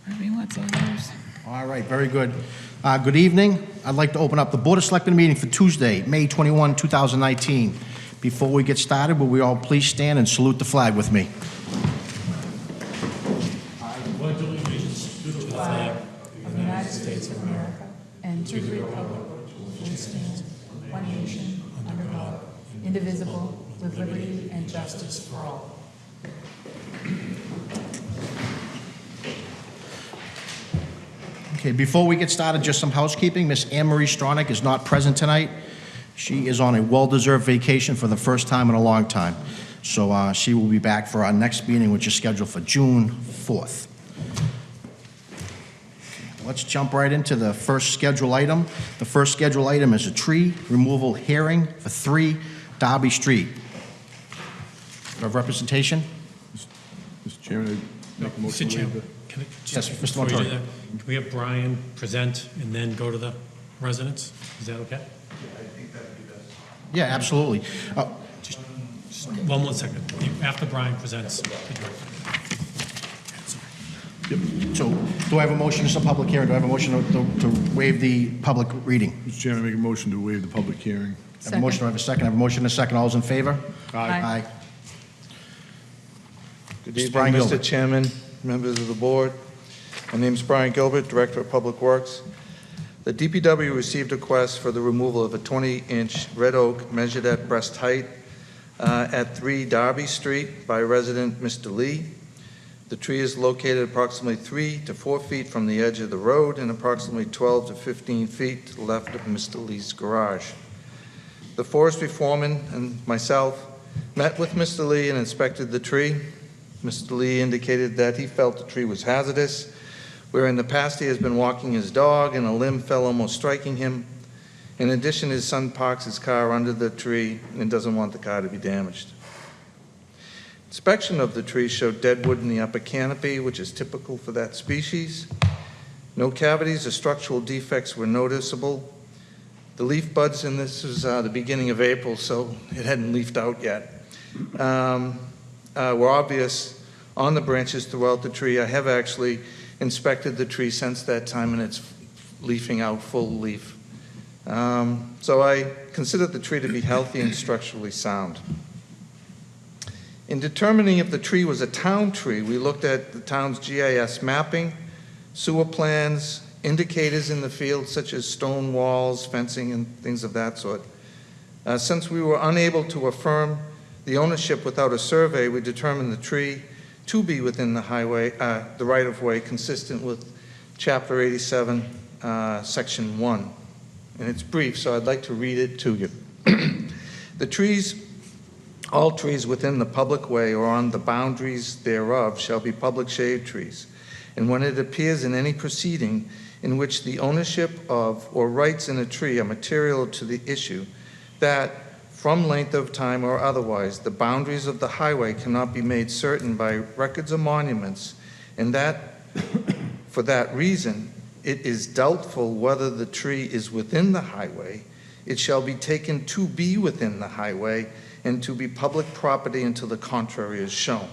Whatever you want, Sanders. All right, very good. Good evening. I'd like to open up the Board of Selectmen meeting for Tuesday, May 21, 2019. Before we get started, will we all please stand and salute the flag with me? I pledge allegiance to the flag Of the United States of America and to the republic which stands one nation under God, indivisible, with liberty and justice for all. Okay, before we get started, just some housekeeping. Miss Anne Marie Stronach is not present tonight. She is on a well-deserved vacation for the first time in a long time. So she will be back for our next meeting, which is scheduled for June 4th. Let's jump right into the first schedule item. The first schedule item is a tree removal hearing for 3 Darby Street. Do you have representation? Mr. Chairman, I make a motion Mr. to waive Chairman, can I Yes, just, Mr. before you do Montori. that, can we have Brian present and then go to the residents? Is that okay? Yeah, absolutely. Just one more second. After Brian presents. So do I have a motion? This is a public hearing. Do I have a motion to waive the public reading? Mr. Chairman, I make a motion to waive the public hearing. I have a motion. Do I have a second? I have a motion and a second. All those in favor? Aye. Good Mr. evening, Brian Mr. Gilbert. Chairman, members of the board. My name is Brian Gilbert, Director of Public Works. The DPW received a request for the removal of a 20-inch red oak measured at breast height at 3 Darby Street by resident Mr. Lee. The tree is located approximately 3 to 4 feet from the edge of the road and approximately 12 to 15 feet to the left of Mr. Lee's garage. The forestry foreman and myself met with Mr. Lee and inspected the tree. Mr. Lee indicated that he felt the tree was hazardous, where in the past he has been walking his dog and a limb fell, almost striking him. In addition, his son parks his car under the tree and doesn't want the car to be damaged. Inspection of the tree showed dead wood in the upper canopy, which is typical for that species. No cavities or structural defects were noticeable. The leaf buds, and this is the beginning of April, so it hadn't leafed out yet, were obvious on the branches throughout the tree. I have actually inspected the tree since that time, and it's leafing out full leaf. So I consider the tree to be healthy and structurally sound. In determining if the tree was a town tree, we looked at the town's GIS mapping, sewer plans, indicators in the field such as stone walls, fencing, and things of that sort. Since we were unable to affirm the ownership without a survey, we determined the tree to be within the highway, the right-of-way, consistent with Chapter 87, Section 1. And it's brief, so I'd like to read it to you. All trees within the public way or on the boundaries thereof shall be public shade trees. And when it appears in any proceeding in which the ownership of or rights in a tree are material to the issue, that from length of time or otherwise, the boundaries of the highway cannot be made certain by records or monuments, and that for that reason, it is doubtful whether the tree is within the highway, it shall be taken to be within the highway and to be public property until the contrary is shown.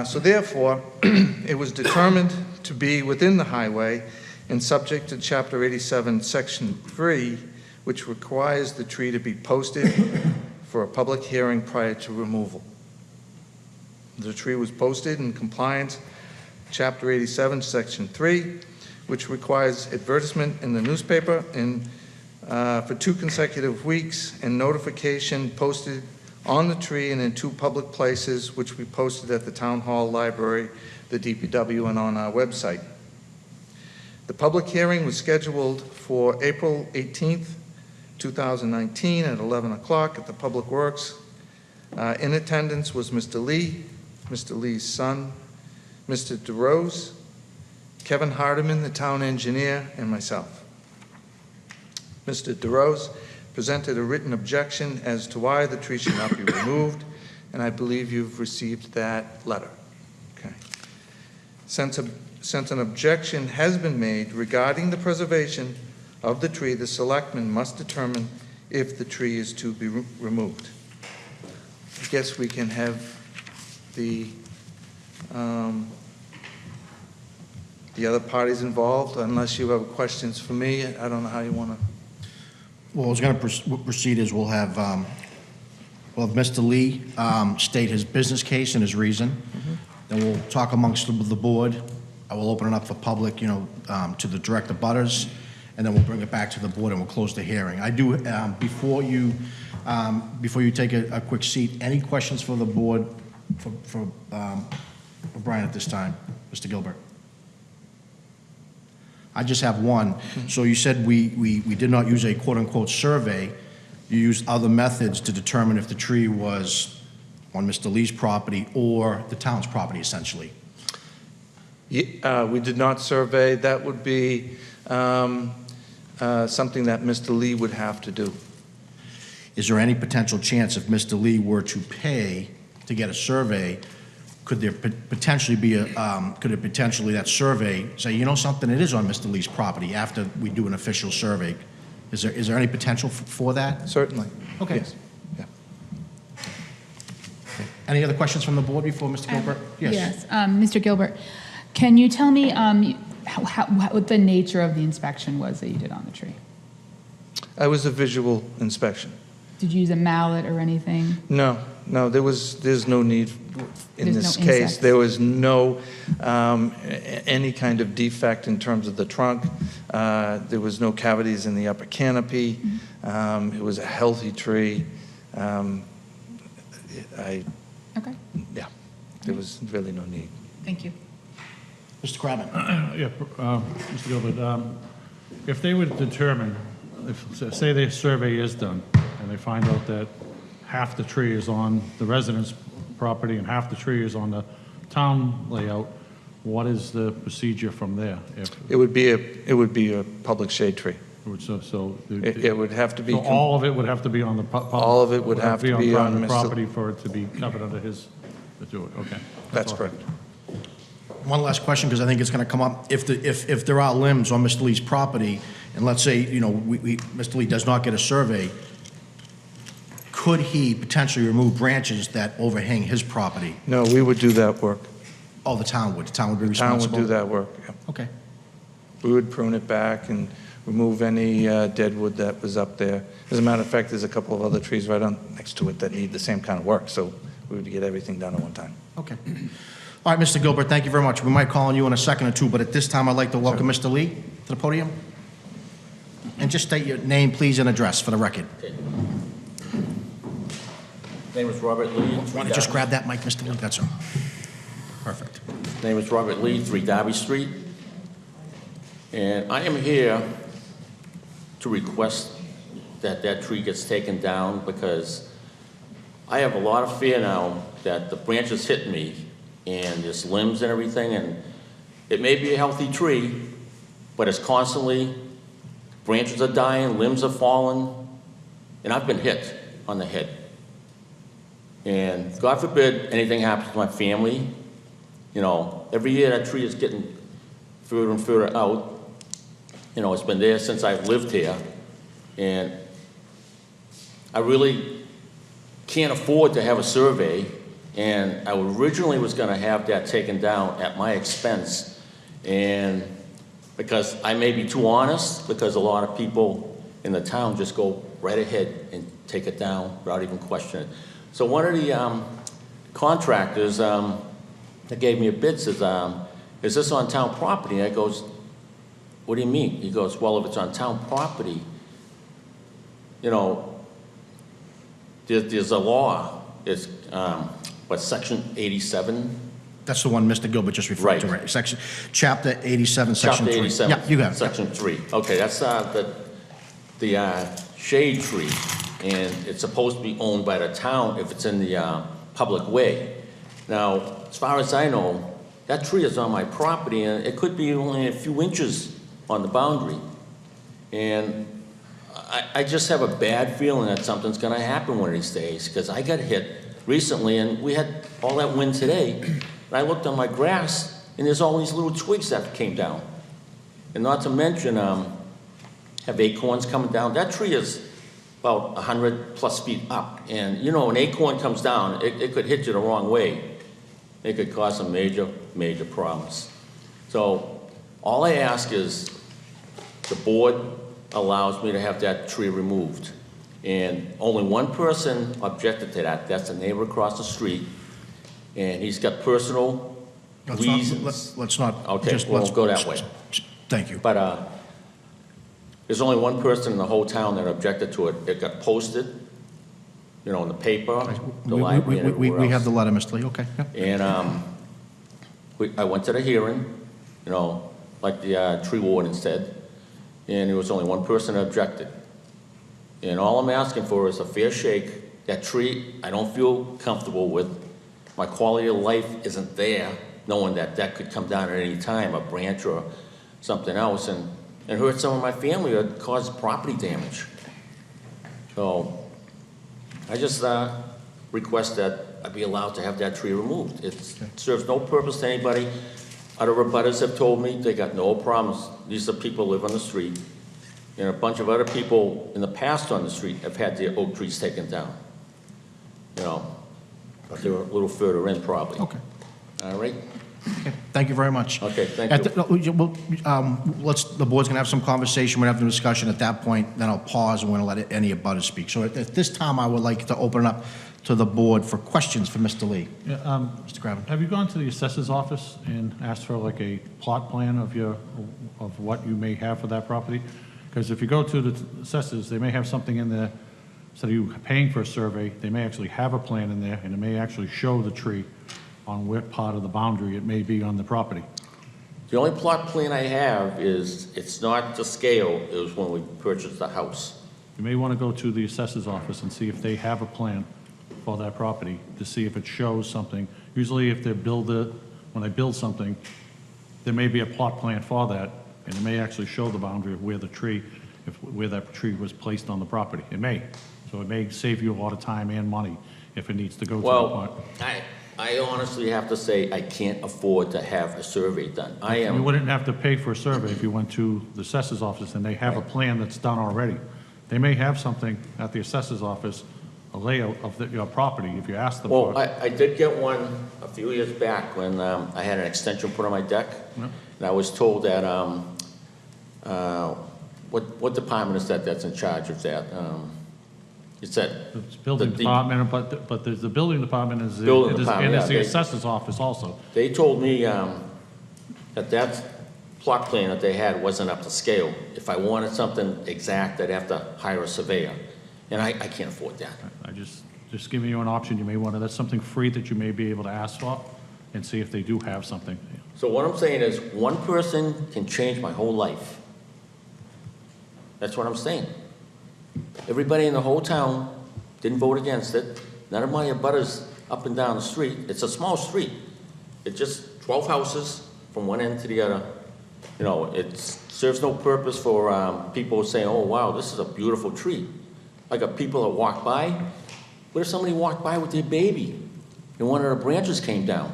So therefore, it was determined to be within the highway and subject to Chapter 87, Section 3, which requires the tree to be posted for a public hearing prior to removal. The tree was posted in compliance Chapter 87, Section 3, which requires advertisement in the newspaper and for 2 consecutive weeks and notification posted on the tree and in 2 public places, which we posted at the Town Hall Library, the DPW, and on our website. The public hearing was scheduled for April 18th, 2019 at 11 o'clock at the Public Works. In attendance was Mr. Lee, Mr. Lee's son, Mr. DeRose, Kevin Hardiman, the town engineer, and myself. Mr. DeRose presented a written objection as to why the tree should not be removed, and I believe you've received that letter. Okay. Since an objection has been made regarding the preservation of the tree, the selectmen must determine if the tree is to be removed. I guess we can have the the other parties involved, unless you have questions for me. I don't know how you want to. Well, what's going to proceed is we'll have Mr. Lee state his business case and his reason. Then we'll talk amongst the board. I will open it up for public, to the direct abutters, and then we'll bring it back to the board and we'll close the hearing. I do, before you take a quick seat, any questions for the board for Brian at this time? Mr. Gilbert? I just have one. So you said we did not use a quote-unquote survey. You used other methods to determine if the tree was on Mr. Lee's property or the town's property, essentially. We did not survey. That would be something that Mr. Lee would have to do. Is there any potential chance if Mr. Lee were to pay to get a survey, could there potentially be that survey say, you know something, it is on Mr. Lee's property after we do an official survey? Is there any potential for that? Certainly. Okay. Yes. Yeah. Any other questions from the board before Mr. Gilbert? Yes, Mr. Gilbert, can you tell me what the nature of the inspection was that you did on the tree? I was a visual inspection. Did you use a mallet or anything? No, there's no need in There's this no case. insects. There was no, any kind of defect in terms of the trunk. There was no cavities in the upper canopy. It was a healthy tree. Okay, Yeah, there was really no need. thank you. Mr. Kratman? Yeah, Mr. Gilbert, if they would determine, say the survey is done, and they find out that half the tree is on the resident's property and half the tree is on the town layout, what is the procedure from there? It would be a public shade tree. It would have to be. So all of it would have to be on the All of it would have to be on private Mr. property for it to be covered under his, to do it, okay. That's all. correct. One last question, because I think it's going to come up. If there are limbs on Mr. Lee's property, and let's say, Mr. Lee does not get a survey, could he potentially remove branches that overhang his property? No, we would do that work. Oh, the town would. The town would be The town responsible? would do that work, yeah. Okay. We would prune it back and remove any dead wood that was up there. As a matter of fact, there's a couple of other trees right on next to it that need the same kind of work, so we would get everything done at one time. Okay. All right, Mr. Gilbert, thank you very much. We might call on you in a second or two, but at this time, I'd like to welcome Mr. Lee to the podium. And just state your name, please, and address for the record. Name is Robert Lee. Why don't you just grab that mic, Mr. Lee? That's all. Perfect. Name is Robert Lee, 3 Darby Street. And I am here to request that that tree gets taken down because I have a lot of fear now that the branches hit me and there's limbs and everything, and it may be a healthy tree, but it's constantly, branches are dying, limbs are falling, and I've been hit on the head. And God forbid anything happens to my family. Every year that tree is getting further and further out. It's been there since I've lived here. And I really can't afford to have a survey. And I originally was going to have that taken down at my expense. And because I may be too honest, because a lot of people in the town just go right ahead and take it down without even questioning it. So one of the contractors that gave me a bid says, is this on town property? And I goes, what do you mean? He goes, well, if it's on town property, there's a law. It's, Section 87? That's the one Mr. Gilbert just referred to, Right. right? Section, Chapter 87, Section 3. Chapter 87. Yeah, you got it. Section 3. Okay, that's the shade tree, and it's supposed to be owned by the town if it's in the public way. Now, as far as I know, that tree is on my property, and it could be only a few inches on the boundary. And I just have a bad feeling that something's going to happen one of these days, because I got hit recently, and we had all that wind today, and I looked on my grass, and there's all these little twigs that came down. And not to mention, have acorns coming down. That tree is about 100+ feet up, and an acorn comes down, it could hit you the wrong way. It could cause some major, major problems. So All I ask is the board allows me to have that tree removed. And only one person objected to that, that's the neighbor across the street, and he's got personal reasons. Let's not. Okay, just we won't let's- go that way. Thank you. But there's only one person in the whole town that objected to it. It got posted, you know, in the paper, the library, and everywhere We have else. the letter, Mr. Lee, okay. yeah. And I went to the hearing, you know, like the tree warden said, and there was only one person that objected. And all I'm asking for is a fair shake. That tree, I don't feel comfortable with. My quality of life isn't there, knowing that that could come down at any time, a branch or something else, and hurt some of my family or cause property damage. So I just request that I be allowed to have that tree removed. It serves no purpose to anybody. Other abutters have told me they got no problems. These are people who live on the street. And a bunch of other people in the past on the street have had their oak trees taken down. You know, but they're a little further in probably. Okay. All right? Okay, thank you very much. Okay, thank At you. the board's gonna have some conversation, we're gonna have the discussion at that point, then I'll pause and we're gonna let any abutters speak. So at this time, I would like to open it up to the board for questions for Mr. Lee. Yeah, Mr. Graven. have you gone to the assessor's office and asked for like a plot plan of what you may have for that property? Because if you go to the assessors, they may have something in there, instead of you paying for a survey, they may actually have a plan in there, and it may actually show the tree on what part of the boundary it may be on the property. The only plot plan I have is, it's not to scale, it was when we purchased the house. You may want to go to the assessor's office and see if they have a plan for that property, to see if it shows something. Usually if when they build something, there may be a plot plan for that, and it may actually show the boundary of where the tree, where that tree was placed on the property. It may. So it may save you a lot of time and money if it needs to go to the point. Well, I honestly have to say, I can't afford to have a survey done. You wouldn't have to pay for a survey if you went to the assessor's office and they have a plan that's done already. They may have something at the assessor's office, a layout of your property, if you ask them for Well, it. I did get one a few years back when I had an extension put on my deck. Yeah. And I was told that, what department is that's in charge of that? It's that. It's building the- department, but the building department is, Building and department, it's the yeah, assessor's office also. They told me that plot plan that they had wasn't up to scale. If I wanted something exact, I'd have to hire a surveyor. And I can't afford that. I just giving you an option, you may want to, that's something free that you may be able to ask for and see if they do have something. So what I'm saying is, one person can change my whole life. That's what I'm saying. Everybody in the whole town didn't vote against it. None of my abutters up and down the street. It's a small street. It's just 12 houses from one end to the other. You know, it serves no purpose for people saying, oh, wow, this is a beautiful tree. I got people that walk by. What if somebody walked by with their baby and one of the branches came down?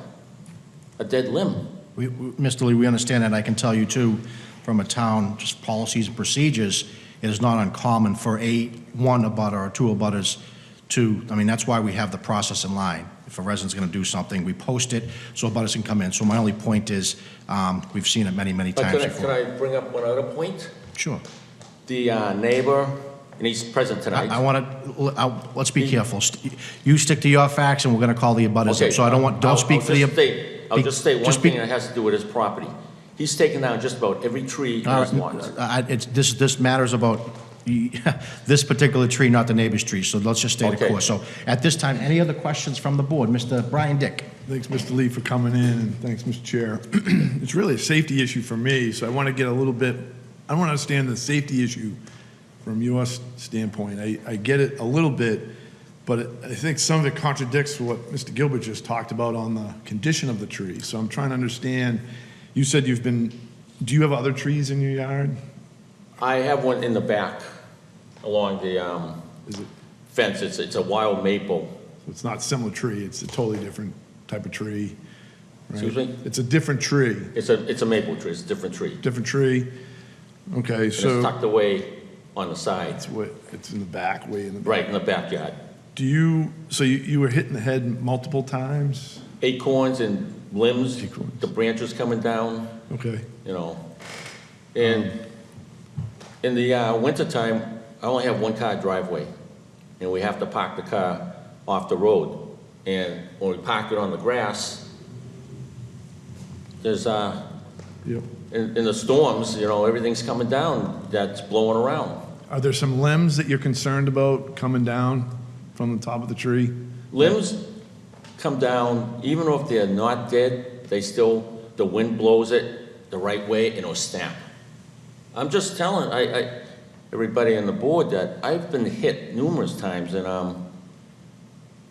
A dead limb. Mr. Lee, we understand that. I can tell you too, from a town, just policies and procedures, it is not uncommon for one abutter or two abutters to, I mean, that's why we have the process in line. If a resident's gonna do something, we post it so abutters can come in. So my only point is, we've seen it many, many But times can before. I bring up one other point? Sure. The neighbor, and he's present tonight. I wanna, let's be careful. You stick to your facts and we're gonna call the abutters up. So I don't speak for the. I'll just state one just speak- thing that has to do with his property. He's taken down just about every tree in All his lot. right, this matters about this particular tree, not the neighbor's tree, so let's just stay the Okay. course. So at this time, any other questions from the board? Mr. Brian Dick? Thanks, Mr. Lee, for coming in, and thanks, Mr. Chair. It's really a safety issue for me, so I want to get a little bit, I want to understand the safety issue from your standpoint. I get it a little bit, but I think some of it contradicts what Mr. Gilbert just talked about on the condition of the tree. So I'm trying to understand, you said do you have other trees in your yard? I have one in the back along the Is it, fence. It's a wild maple. it's not a similar tree, it's a totally different type of tree, right? Excuse me? It's a different tree, It's a maple tree. It's a different tree. different tree. Okay, And it's so tucked away on the side, it's in the back, way in the back. right in the backyard. So you were hit in the head multiple times? Acorns and limbs, Acorns. the branches coming down, Okay, you know. And in the wintertime, I only have one-car driveway, and we have to park the car off the road. And when we park it on the grass, there's, yep. in the storms, you know, everything's coming down that's blowing around. Are there some limbs that you're concerned about coming down from the top of the tree? Limbs come down, even if they're not dead, they still, the wind blows it the right way and it'll snap. I'm just telling, everybody on the board that I've been hit numerous times and,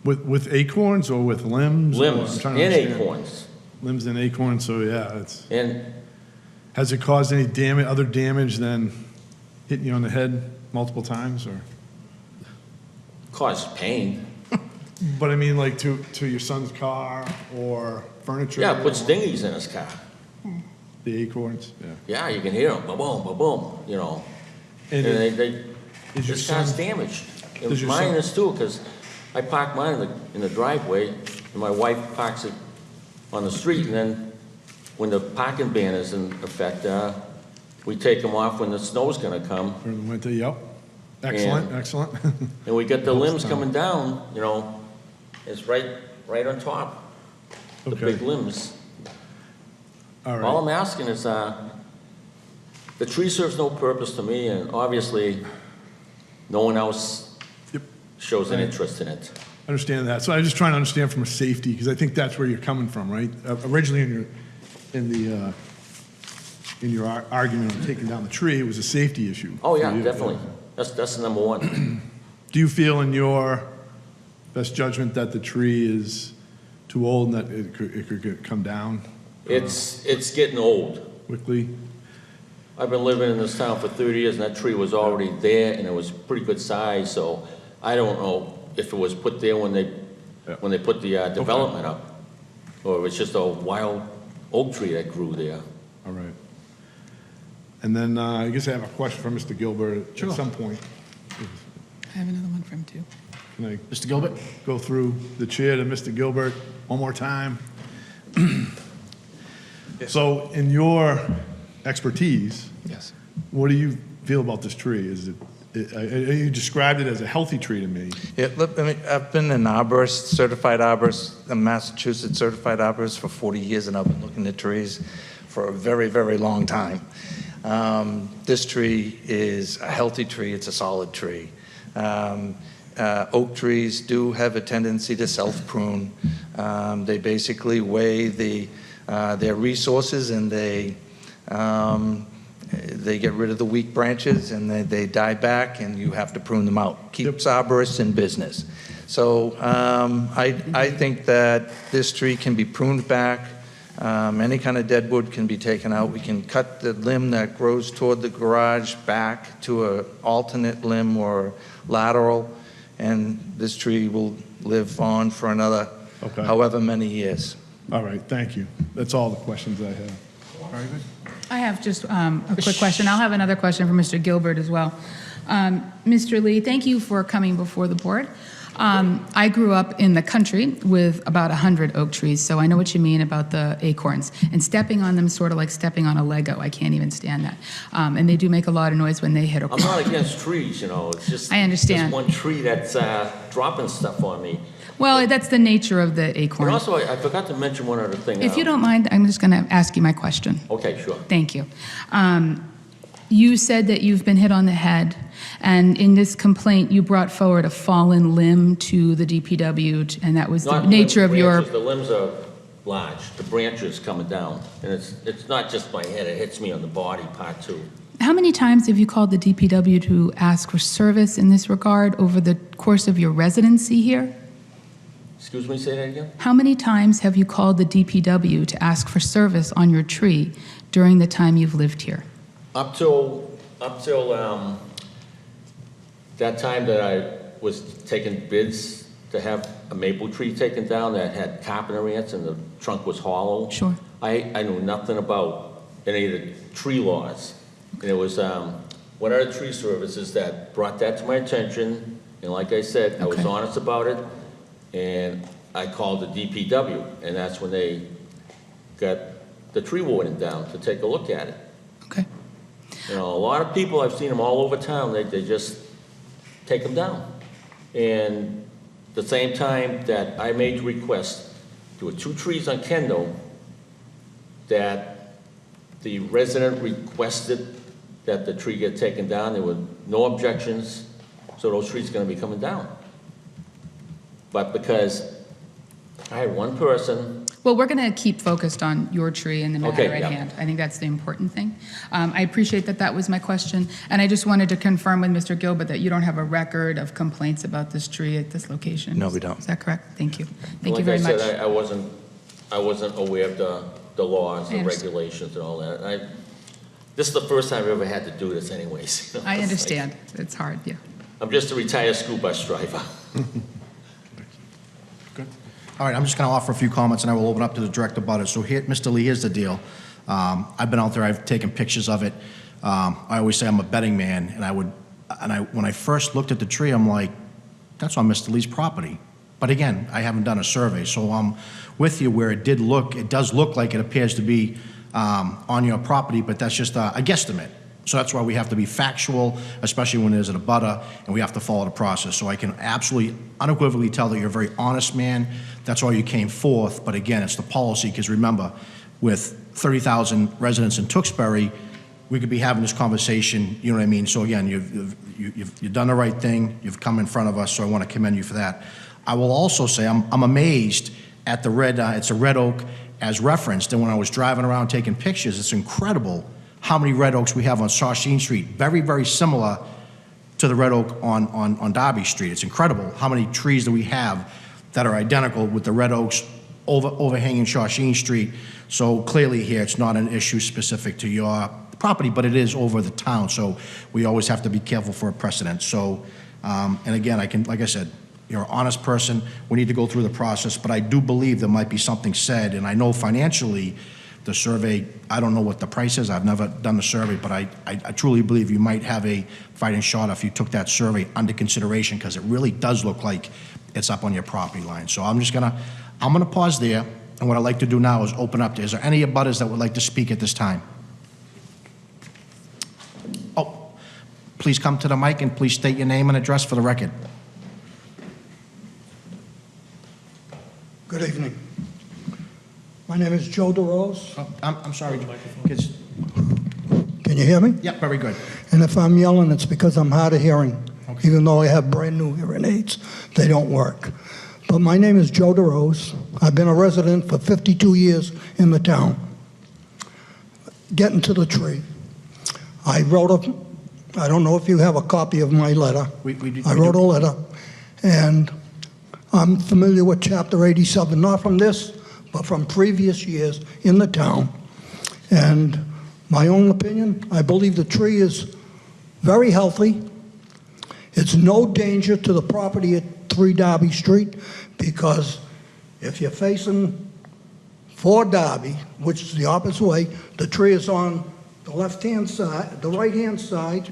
With acorns or with limbs? Or- I'm limbs trying to and understand. acorns. Limbs and acorns, so yeah, it's, And has it caused any damage, other damage than hitting you on the head multiple times, or? cause pain. But I mean, like to your son's car or furniture? Yeah, put or stingies in his car. The acorns, yeah. Yeah, you can hear them, ba-boom, ba-boom, you know. And And they, is your this car's son- damaged. And Does your mine son- is too, because I park mine in the driveway, and my wife parks it on the street, and then when the parking ban is in effect, we take them off when the snow's gonna come, During the winter, yep. Excellent, And- excellent. and we get the Most limbs time. coming down, you know, it's right on top, the Okay. big limbs. All All I'm right, asking is, the tree serves no purpose to me, and obviously, no one else Yep. shows an Right. interest in it. understand that. So I'm just trying to understand from a safety, because I think that's where you're coming from, right? Originally in your argument on taking down the tree, it was a safety issue. Oh, for yeah, you. definitely. That's the number one. Do you feel in your best judgment that the tree is too old and that it could come down It's getting old. quickly? I've been living in this town for 30 years, and that tree was already there, and it was pretty good size, so I don't know if it was put there when they put the development up, or if it's just a wild oak tree that grew there. All right. And then I guess I have a question for Mr. Gilbert at some point. I have another one from too. Can I Mr. Gilbert? go through the chair to Mr. Gilbert one more time? So in your expertise, Yes. what do you feel about this tree? Is it, you described it as a healthy tree to me. Yeah, look, I mean, I've been an arborist, certified arborist, a Massachusetts certified arborist for 40 years, and I've been looking at trees for a very, very long time. This tree is a healthy tree, it's a solid tree. Oak trees do have a tendency to self-prune. They basically weigh their resources, and they get rid of the weak branches, and they die back, and you have to prune them out. Keeps arborists in business. So I think that this tree can be pruned back. Any kind of dead wood can be taken out. We can cut the limb that grows toward the garage back to an alternate limb or lateral, and this tree will live on for another Okay. however many years. All right, thank you. That's all the questions I have. I have just a quick question. I'll have another question for Mr. Gilbert as well. Mr. Lee, thank you for coming before the board. I grew up in the country with about 100 oak trees, so I know what you mean about the acorns. And stepping on them sort of like stepping on a Lego. I can't even stand that. And they do make a lot of noise when they hit a I'm not against trees, you know, it's just. I understand. Just one tree that's dropping stuff on me. Well, that's the nature of the And acorn. also, I forgot to mention one other thing. If you don't mind, I'm just going to ask you my question. Okay, sure. Thank you. You said that you've been hit on the head, and in this complaint, you brought forward a fallen limb to the DPW, and that was the Not the nature of your... branches, the limbs are large, the branches coming down, and it's not just my head, it hits me on the body part too. How many times have you called the DPW to ask for service in this regard over the course of your residency here? Excuse me, say that again? How many times have you called the DPW to ask for service on your tree during the time you've lived here? Up till that time that I was taking bids to have a maple tree taken down that had carpenter ants and the trunk was hollow. Sure. I knew nothing about any of the tree laws. And it was one of the tree services that brought that to my attention. And like I said, I was Okay. honest about it. And I called the DPW, and that's when they got the tree warden down to take a look at it. Okay. You know, a lot of people, I've seen them all over town, they just take them down. And the same time that I made the request, there were 2 trees on Kendall that the resident requested that the tree get taken down. There were no objections, so those trees are gonna be coming down. But because I had one person, Well, we're going to keep focused on your tree and the matter Okay, at yeah. hand. I think that's the important thing. I appreciate that that was my question, and I just wanted to confirm with Mr. Gilbert that you don't have a record of complaints about this tree at this location. No, we don't. Is that correct? Thank you. Thank you like very I much. said, I wasn't aware of the laws, I the understand. regulations and all that. This is the first time I've ever had to do this anyways. You know, I it's like- understand. It's hard, yeah. I'm just a retired school bus driver. All right, I'm just going to offer a few comments, and I will open up to the director about it. So here, Mr. Lee, here's the deal. I've been out there, I've taken pictures of it. I always say I'm a betting man, and when I first looked at the tree, I'm like, that's on Mr. Lee's property. But again, I haven't done a survey, so I'm with you where it does look like it appears to be on your property, but that's just a guesstimate. So that's why we have to be factual, especially when there's an abutter, and we have to follow the process. So I can absolutely unequivocally tell that you're a very honest man. That's why you came forth. But again, it's the policy, because remember, with 30,000 residents in Tewksbury, we could be having this conversation, you know what I mean? So again, you've done the right thing. You've come in front of us, so I want to commend you for that. I will also say I'm amazed at the it's a red oak as referenced. And when I was driving around taking pictures, it's incredible how many red oaks we have on Shawshene Street. Very, very similar to the red oak on Darby Street. It's incredible how many trees that we have that are identical with the red oaks overhanging Shawshene Street. So clearly here, it's not an issue specific to your property, but it is over the town. So we always have to be careful for a precedent. So, and again, like I said, you're an honest person. We need to go through the process, but I do believe there might be something said, and I know financially, the survey, I don't know what the price is. I've never done the survey, but I truly believe you might have a fighting shot if you took that survey under consideration, because it really does look like it's up on your property line. So I'm gonna pause there, and what I'd like to do now is open up. Is there any abutters that would like to speak at this time? Oh, please come to the mic and please state your name and address for the record. Good evening. My name is Joe DeRose. Oh, I'm sorry. Kids. Can you hear me? Yeah, very good. And if I'm yelling, it's because I'm hard of hearing. Even though I have brand new hearing aids, they don't work. But my name is Joe DeRose. I've been a resident for 52 years in the town. Getting to the tree. I don't know if you have a copy of my letter. I wrote a letter, and I'm familiar with Chapter 87, not from this, but from previous years in the town. And my own opinion, I believe the tree is very healthy. It's no danger to the property at 3 Darby Street, because if you're facing 4 Darby, which is the opposite way, the tree is on the left-hand side, the right-hand side.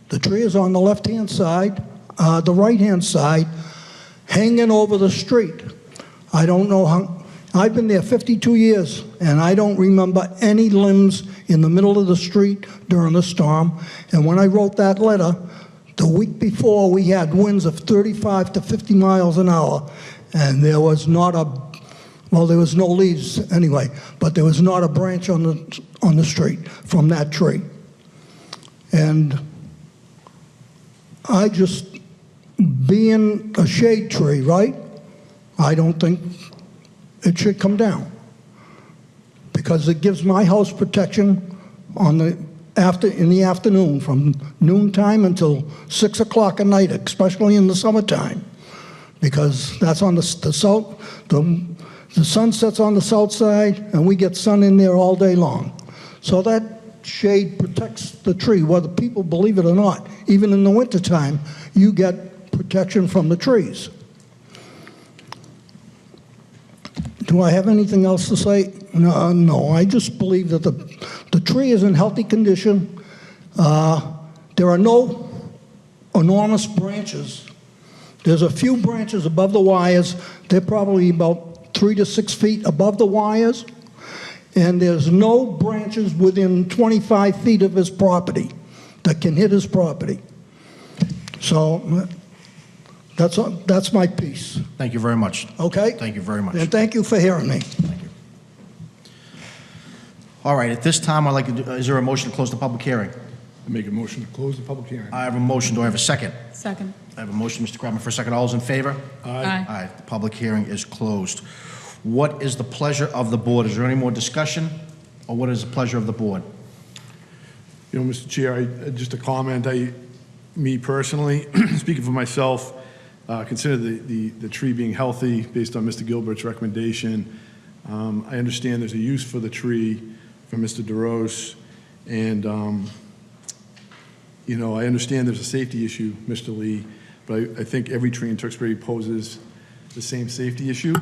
The tree is on the left-hand side, the right-hand side, hanging over the street. I don't know how, I've been there 52 years, and I don't remember any limbs in the middle of the street during the storm. And when I wrote that letter, the week before, we had winds of 35 to 50 miles an hour, and there was not a, well, there was no leaves anyway, but there was not a branch on the street from that tree. And I just, being a shade tree, right? I don't think it should come down, because it gives my house protection in the afternoon, from noontime until 6 o'clock at night, especially in the summertime, because that's on the south. The sun sets on the south side, and we get sun in there all day long. So that shade protects the tree, whether people believe it or not. Even in the wintertime, you get protection from the trees. Do I have anything else to say? No, I just believe that the tree is in healthy condition. There are no enormous branches. There's a few branches above the wires. They're probably about 3 to 6 feet above the wires, and there's no branches within 25 feet of his property that can hit his property. So that's my piece, Thank you very much. okay? Thank you very much. And thank you for hearing me. Thank you. All right, at this time, I'd like to do, is there a motion to close the public hearing? I make a motion to close the public hearing. I have a motion. Do I have a second? Second. I have a motion, Mr. Kratman, for a second. All those in favor? Aye. Aye. The public hearing is closed. What is the pleasure of the board? Is there any more discussion, or what is the pleasure of the board? You know, Mr. Chair, just a comment, me personally, speaking for myself, consider the tree being healthy based on Mr. Gilbert's recommendation. I understand there's a use for the tree from Mr. DeRose, and, you know, I understand there's a safety issue, Mr. Lee, but I think every tree in Tewksbury poses the same safety issue.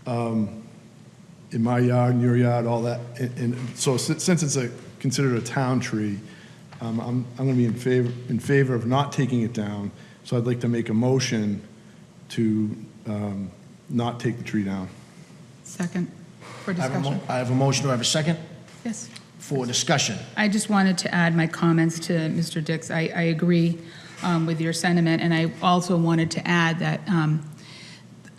In my yard, in your yard, all that, and so since it's considered a town tree, I'm going to be in favor of not taking it down. So I'd like to make a motion to not take the tree down. Second. For I have a discussion. I have a motion. Do I have a second? Yes. For discussion. I just wanted to add my comments to Mr. Dix. I agree with your sentiment, and I also wanted to add that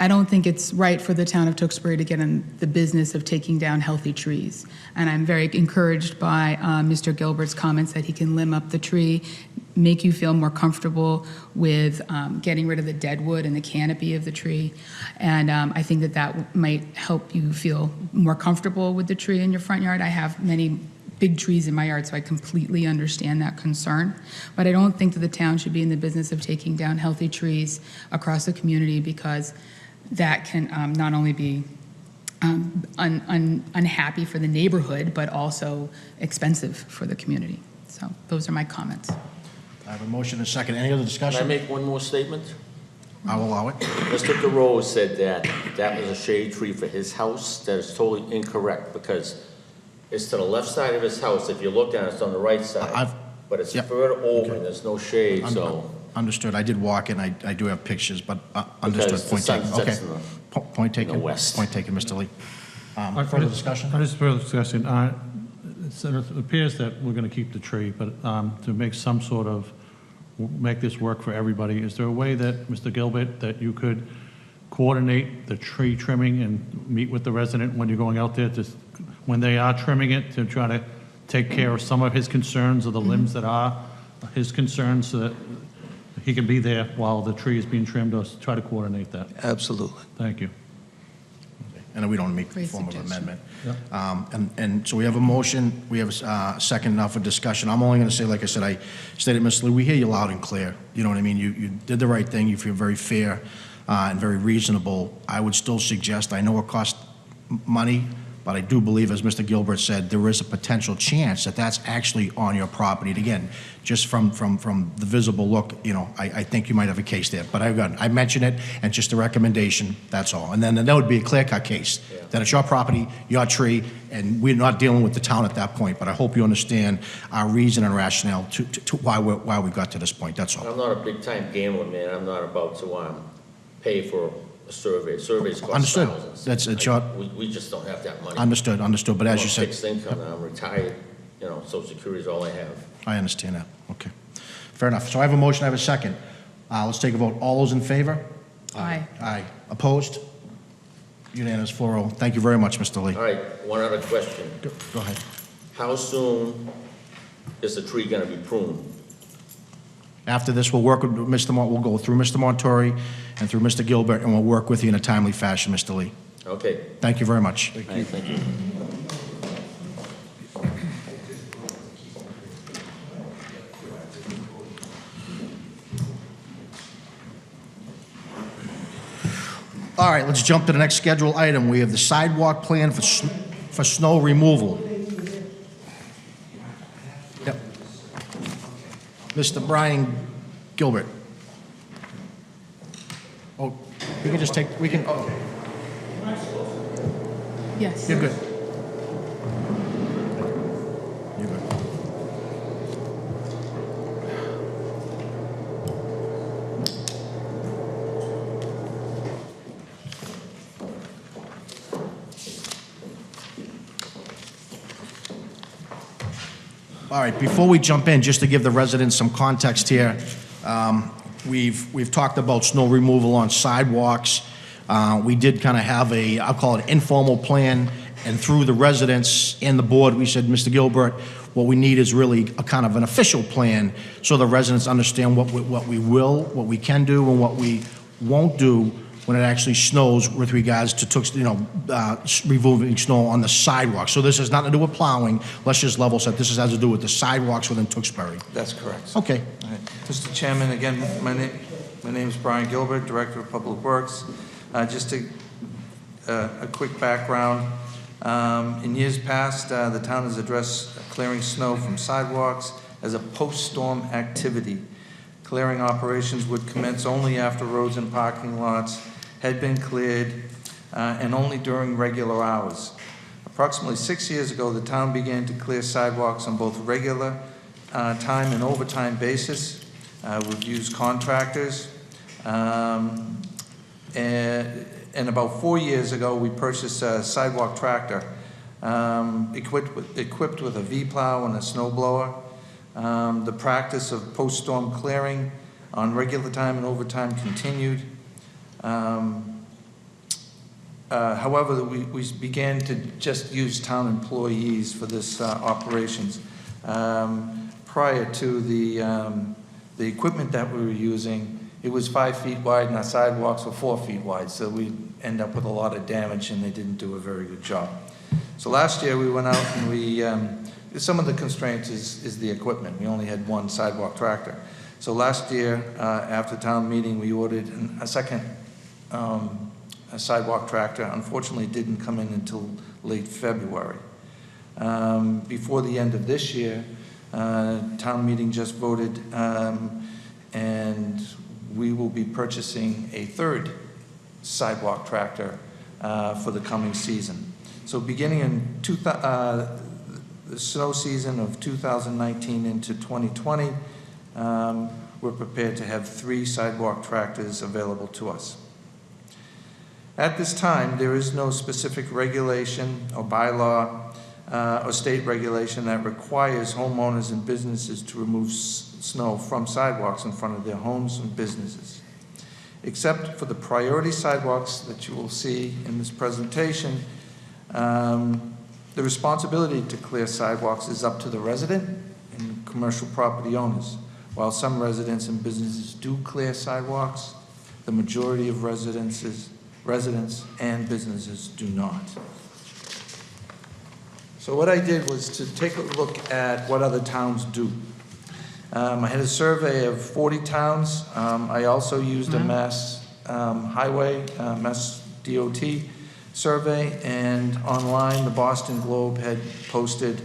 I don't think it's right for the town of Tewksbury to get in the business of taking down healthy trees. And I'm very encouraged by Mr. Gilbert's comments that he can limb up the tree, make you feel more comfortable with getting rid of the dead wood and the canopy of the tree. And I think that that might help you feel more comfortable with the tree in your front yard. I have many big trees in my yard, so I completely understand that concern. But I don't think that the town should be in the business of taking down healthy trees across the community, because that can not only be unhappy for the neighborhood, but also expensive for the community. So those are my comments. I have a motion and a second. Any other Can I discussion? make one more statement? I'll allow it. Mr. DeRose said that that was a shade tree for his house. That is totally incorrect, because it's to the left side of his house. If you look at it, it's on the right side. I've- But it's Yep. further over, and there's no shade, so. Understood. I did walk it, and I do have pictures, but understood. Because the Point sun taken. sets Okay. in the- Point taken. in the west. Point taken, Mr. Lee. I- Further I- discussion? I just further discussion. It appears that we're going to keep the tree, but to make some sort of, make this work for everybody, is there a way that, Mr. Gilbert, that you could coordinate the tree trimming and meet with the resident when you're going out there, to, when they are trimming it, to try to take care of some of his concerns, or the limbs that are his concerns, so that he can be there while the tree is being trimmed, or try to coordinate that? Absolutely. Thank you. And we don't make the Great form of suggestion. amendment. And so we have a motion, we have a second now for discussion. I'm only going to say, like I said, I stated, Mr. Lee, we hear you loud and clear. You know what I mean? You did the right thing. You feel very fair and very reasonable. I would still suggest, I know it costs money, but I do believe, as Mr. Gilbert said, there is a potential chance that that's actually on your property. And again, just from the visible look, you know, I think you might have a case there. But I mentioned it, and just a recommendation, that's all. And then that would be a clear-cut case, that it's your property, your tree, and we're not dealing with the town at that point. But I hope you understand our reason and rationale to why we got to this point, that's all. I'm not a big-time gambler, man. I'm not about to pay for a survey. Surveys cost Understood. thousands. That's a short- We just don't have that money. Understood, but as you I'm on said, fixed income, I'm retired, you know, Social Security is all I have. I understand that, okay. Fair enough. So I have a motion, I have a second. Let's take a vote. All those in favor? Aye. Aye. Opposed? Unanimous, 4-0. Thank you very much, Mr. Lee. All right, one other question. Go ahead. How soon is the tree gonna be pruned? After this, we'll work with Mr. We'll go through Mr. Montori and through Mr. Gilbert, and we'll work with you in a timely fashion, Mr. Lee. Okay. Thank you very much. All right, thank you. All right, let's jump to the next scheduled item. We have the sidewalk plan for snow removal. Yep. Mr. Brian Gilbert. Oh, we can just take, we can, oh, Yes. you're good. You're good. All right, before we jump in, just to give the residents some context here, we've talked about snow removal on sidewalks. We did kind of have a, I'll call it informal plan, and through the residents and the board, we said, Mr. Gilbert, what we need is really a kind of an official plan so the residents understand what we can do and what we won't do when it actually snows with regards to, removing snow on the sidewalk. So this has nothing to do with plowing. Let's just level set. This has to do with the sidewalks within Tewksbury. That's correct. Okay. All right. Mr. Chairman, again, my name is Brian Gilbert, Director of Public Works. Just a quick background. In years past, the town has addressed clearing snow from sidewalks as a post-storm activity. Clearing operations would commence only after roads and parking lots had been cleared and only during regular hours. Approximately 6 years ago, the town began to clear sidewalks on both regular time and overtime basis. We've used contractors. And about 4 years ago, we purchased a sidewalk tractor equipped with a V-plow and a snow blower. The practice of post-storm clearing on regular time and overtime continued. However, we began to just use town employees for this operations. Prior to the equipment that we were using, it was 5 feet wide and our sidewalks were 4 feet wide, so we end up with a lot of damage and they didn't do a very good job. So last year we went out and we, some of the constraints is the equipment. We only had one sidewalk tractor. So last year, after town meeting, we ordered a second a sidewalk tractor. Unfortunately, it didn't come in until late February. Before the end of this year, town meeting just voted, and we will be purchasing a third sidewalk tractor for the coming season. So beginning in the snow season of 2019 into 2020, we're prepared to have 3 sidewalk tractors available to us. At this time, there is no specific regulation or bylaw or state regulation that requires homeowners and businesses to remove snow from sidewalks in front of their homes and businesses. Except for the priority sidewalks that you will see in this presentation, the responsibility to clear sidewalks is up to the resident and commercial property owners. While some residents and businesses do clear sidewalks, the majority of residents and businesses do not. So what I did was to take a look at what other towns do. I had a survey of 40 towns. I also used a Mass Highway, Mass DOT survey, and online the Boston Globe had posted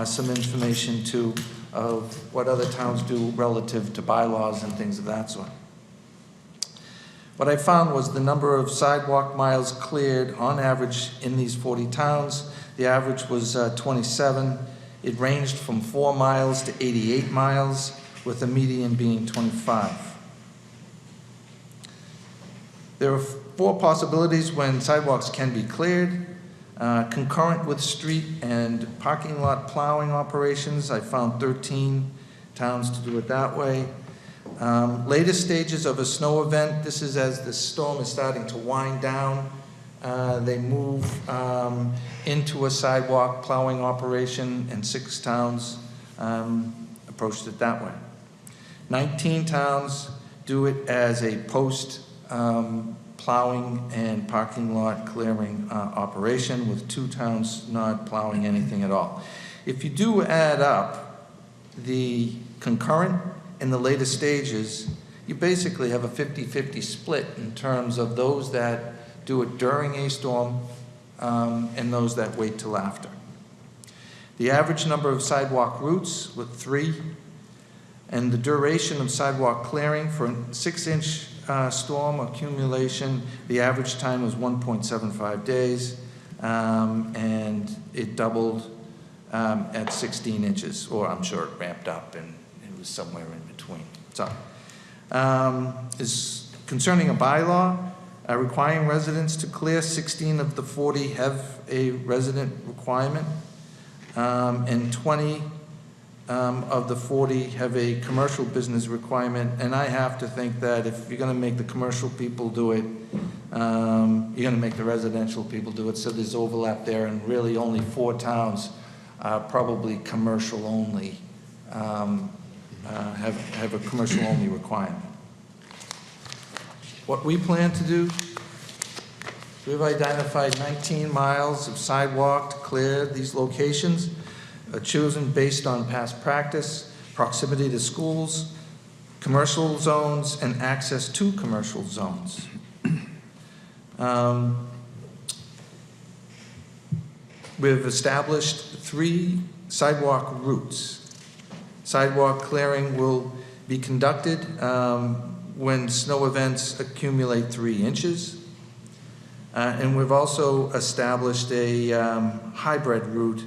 some information too of what other towns do relative to bylaws and things of that sort. What I found was the number of sidewalk miles cleared on average in these 40 towns. The average was 27. It ranged from 4 miles to 88 miles, with the median being 25. There are 4 possibilities when sidewalks can be cleared. Concurrent with street and parking lot plowing operations, I found 13 towns to do it that way. Later stages of a snow event, this is as the storm is starting to wind down. They move into a sidewalk plowing operation, and 6 towns approached it that way. 19 towns do it as a post plowing and parking lot clearing operation, with 2 towns not plowing anything at all. If you do add up the concurrent and the later stages, you basically have a 50-50 split in terms of those that do it during a storm and those that wait till after. The average number of sidewalk routes with 3, and the duration of sidewalk clearing for a 6-inch storm accumulation, the average time was 1.75 days, and it doubled at 16 inches, or I'm sure it ramped up and it was somewhere in between. So, is concerning a bylaw, requiring residents to clear, 16 of the 40 have a resident requirement, and 20 of the 40 have a commercial business requirement, and I have to think that if you're gonna make the commercial people do it, you're gonna make the residential people do it, so there's overlap there, and really only 4 towns are probably commercial only, have a commercial only requirement. What we plan to do, we've identified 19 miles of sidewalk to clear. These locations are chosen based on past practice, proximity to schools, commercial zones, and access to commercial zones. We've established 3 sidewalk routes. Sidewalk clearing will be conducted when snow events accumulate 3 inches. And we've also established a hybrid route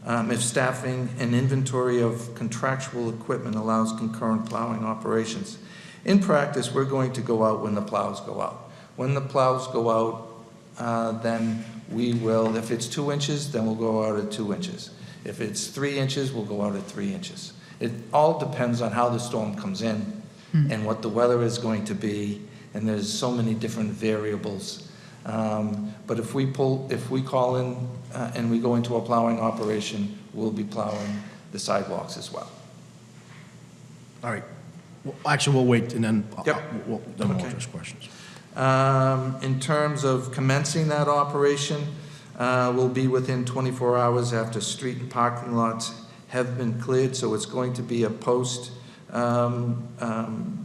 if staffing and inventory of contractual equipment allows concurrent plowing operations. In practice, we're going to go out when the plows go out. When the plows go out, then we will, if it's 2 inches, then we'll go out at 2 inches. If it's 3 inches, we'll go out at 3 inches. It all depends on how the storm comes in and what the weather is going to be, and there's so many different variables. But if we call in and we go into a plowing operation, we'll be plowing the sidewalks as well. All right. Well, actually, we'll wait, and then Yep. we'll Okay. address questions. In terms of commencing that operation, will be within 24 hours after street and parking lots have been cleared, so it's going to be a post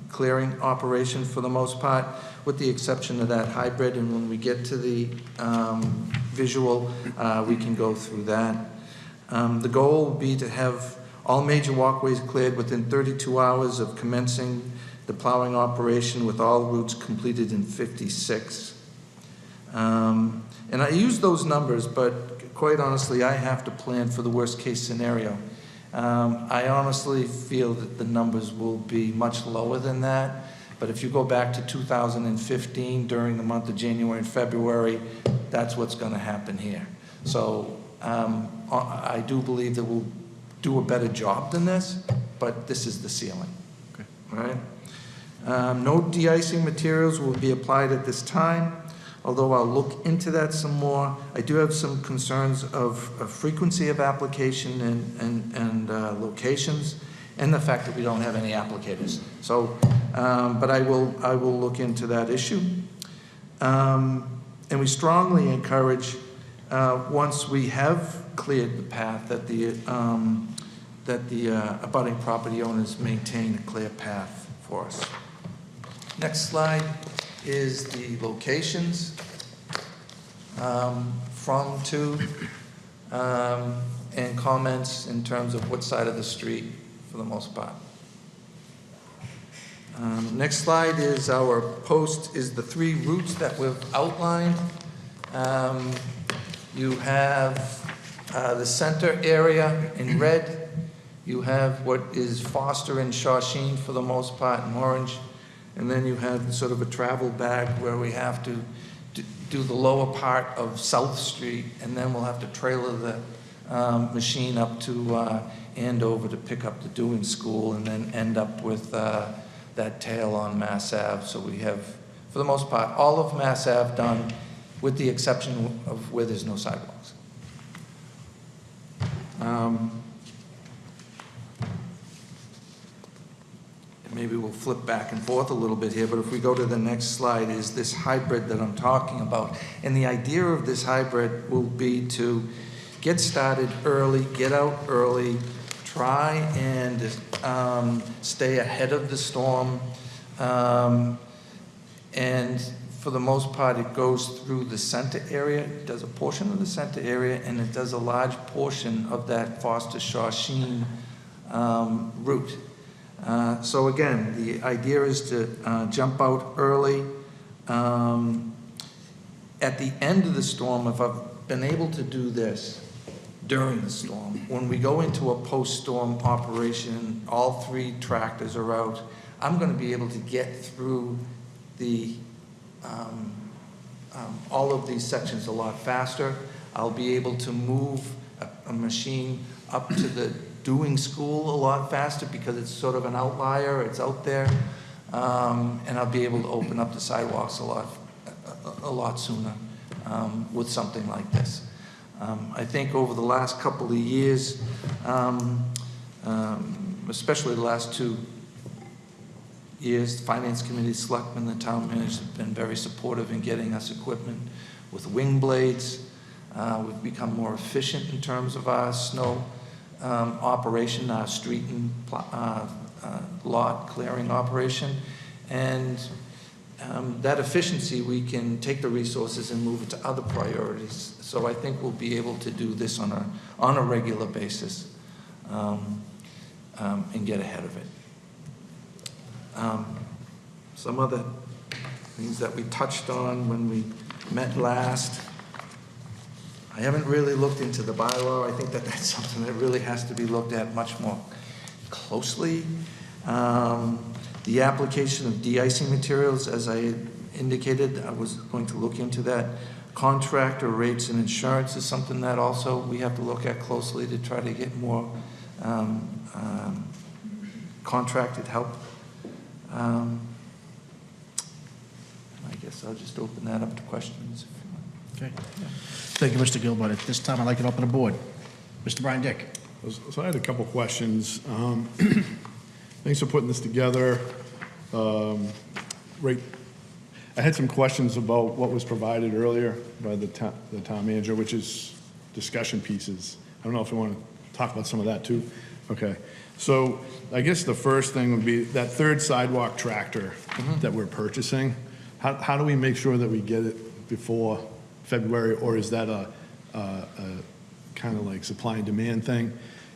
clearing operation for the most part, with the exception of that hybrid, and when we get to the visual, we can go through that. The goal will be to have all major walkways cleared within 32 hours of commencing the plowing operation, with all routes completed in 56. And I use those numbers, but quite honestly, I have to plan for the worst-case scenario. I honestly feel that the numbers will be much lower than that, but if you go back to 2015, during the month of January and February, that's what's going to happen here. So I do believe that we'll do a better job than this, but this is the ceiling. Okay. All right? No de-icing materials will be applied at this time, although I'll look into that some more. I do have some concerns of frequency of application and locations, and the fact that we don't have any applicators. So, but I will look into that issue. And we strongly encourage, once we have cleared the path, that the abutting property owners maintain a clear path for us. Next slide is the locations from, to, and comments in terms of what side of the street for the most part. Next slide is our post, is the 3 routes that we've outlined. You have the center area in red. You have what is Foster and Shawshene for the most part in orange. And then you have sort of a travel bag where we have to do the lower part of South Street, and then we'll have to trailer the machine up to Andover to pick up the Doing School, and then end up with that tail on Mass Ave. So we have, for the most part, all of Mass Ave done, with the exception of where there's no sidewalks. Maybe we'll flip back and forth a little bit here, but if we go to the next slide, is this hybrid that I'm talking about. And the idea of this hybrid will be to get started early, get out early, try and stay ahead of the storm. And for the most part, it goes through the center area. It does a portion of the center area, and it does a large portion of that Foster-Shawshene route. So again, the idea is to jump out early. At the end of the storm, if I've been able to do this during the storm, when we go into a post-storm operation, all 3 tractors are out, I'm going to be able to get through the all of these sections a lot faster. I'll be able to move a machine up to the doing school a lot faster because it's sort of an outlier, it's out there. And I'll be able to open up the sidewalks a lot sooner with something like this. I think over the last couple of years, especially the last 2 years, the Finance Committee, Selectmen, the town managers have been very supportive in getting us equipment with wing blades. We've become more efficient in terms of our snow operation, our street and lot clearing operation. And that efficiency, we can take the resources and move it to other priorities. So I think we'll be able to do this on a regular basis and get ahead of it. Some other things that we touched on when we met last. I haven't really looked into the bylaw. I think that that's something that really has to be looked at much more closely. The application of de-icing materials, as I indicated, I was going to look into that. Contractor rates and insurance is something that also we have to look at closely to try to get more contracted help. I guess I'll just open that up to questions. Okay. Thank you, Mr. Gilbert. At this time, I'd like to open the board. Mr. Brian Dick. So I had a couple questions. Thanks for putting this together. Right, I had some questions about what was provided earlier by the town manager, which is discussion pieces. I don't know if you want to talk about some of that too. Okay. So I guess the first thing would be that third sidewalk tractor that we're purchasing. How do we make sure that we get it before February, or is that a kind of like supply and demand thing?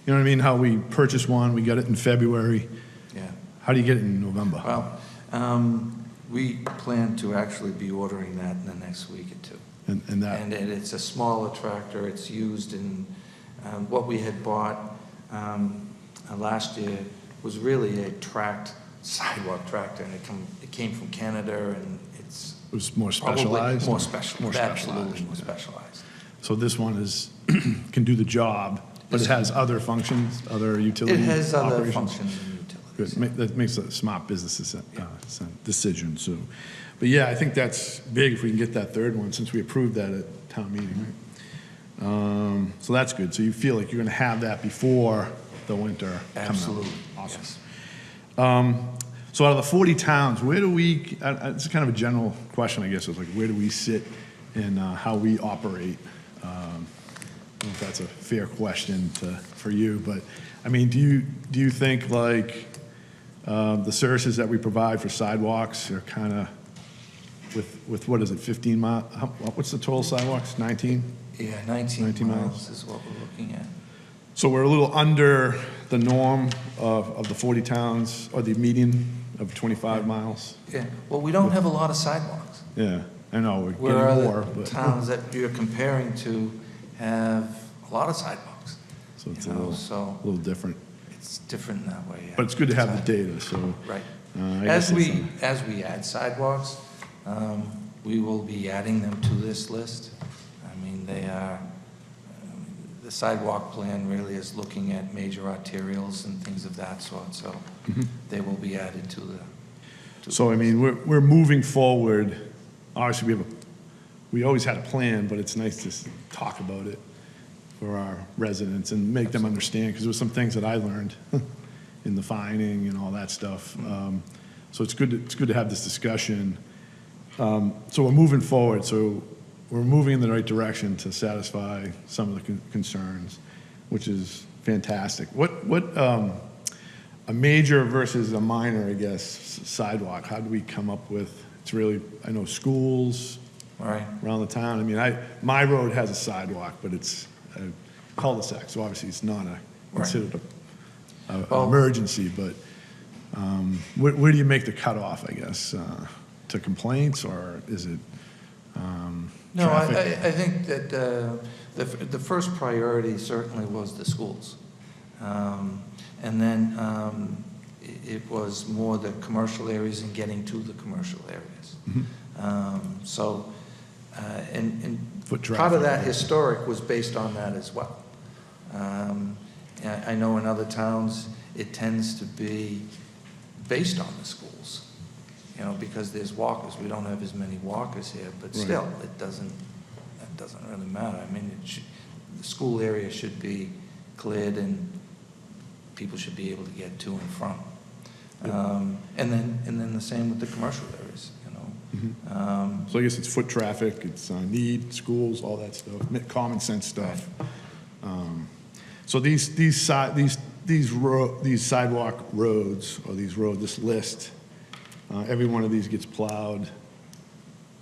You know what I mean? How we purchase one, we got it in February. Yeah. How do you get it in November? Well, we plan to actually be ordering that in the next week or two. And it's a smaller tractor. It's used in what we had bought last year was really a tracked sidewalk tractor, and it came from Canada, and it was more specialized? More specialized. Absolutely more specialized. So this one can do the job, but it has other functions, other utility operations? It has other functions and utilities. Good. That makes a smart business decision. So, but yeah, I think that's big if we can get that third one, since we approved that at town meeting, right? So that's good. So you feel like you're going to have that before the winter Absolutely. Coming out. Awesome. Yes. So out of the 40 towns, where do we, it's kind of a general question, I guess, it's like, where do we sit in how we operate? I don't know if that's a fair question for you, but I mean, do you think like the services that we provide for sidewalks are kind of with what is it, 15 miles? What's the total sidewalks, 19? Yeah, 19 miles is what we're looking at. So we're a little under the norm of the 40 towns, or the median of 25 miles? Yeah, well, we don't have a lot of sidewalks. Yeah, I know, we're Where getting other more, but. towns that you're comparing to have a lot of sidewalks. So it's You a know, little, so- little different. It's different that way. Yeah. But it's good to have the data, so. Right. I guess As it's, we add sidewalks, we will be adding them to this list. I mean, they are, the sidewalk plan really is looking at major arterials and things of that sort, so they will be added to the. So, I mean, we're moving forward. Obviously, we always had a plan, but it's nice to talk about it for our residents and make them understand, because there were some things that I learned in the fining and all that stuff. So it's good to have this discussion. So we're moving forward. So we're moving in the right direction to satisfy some of the concerns, which is fantastic. What a major versus a minor, I guess, sidewalk, how do we come up with, it's really, I know schools Right. around the town. I mean, my road has a sidewalk, but it's a cul-de-sac, so obviously it's not considered an emergency, but where do you make the cutoff, I guess? To complaints, or is it No, traffic? I think that the first priority certainly was the schools. And then it was more the commercial areas and getting to the commercial areas. And Foot part of traffic. that historic was based on that as well. I know in other towns, it tends to be based on the schools, you know, because there's walkers. We don't have as many walkers here, but Right. still, it doesn't really matter. I mean, the school area should be cleared and people should be able to get to and from. And then the same with the commercial areas, you know. So I guess it's foot traffic, it's need, schools, all that stuff, common sense stuff. So these sidewalk roads, or this list, every one of these gets plowed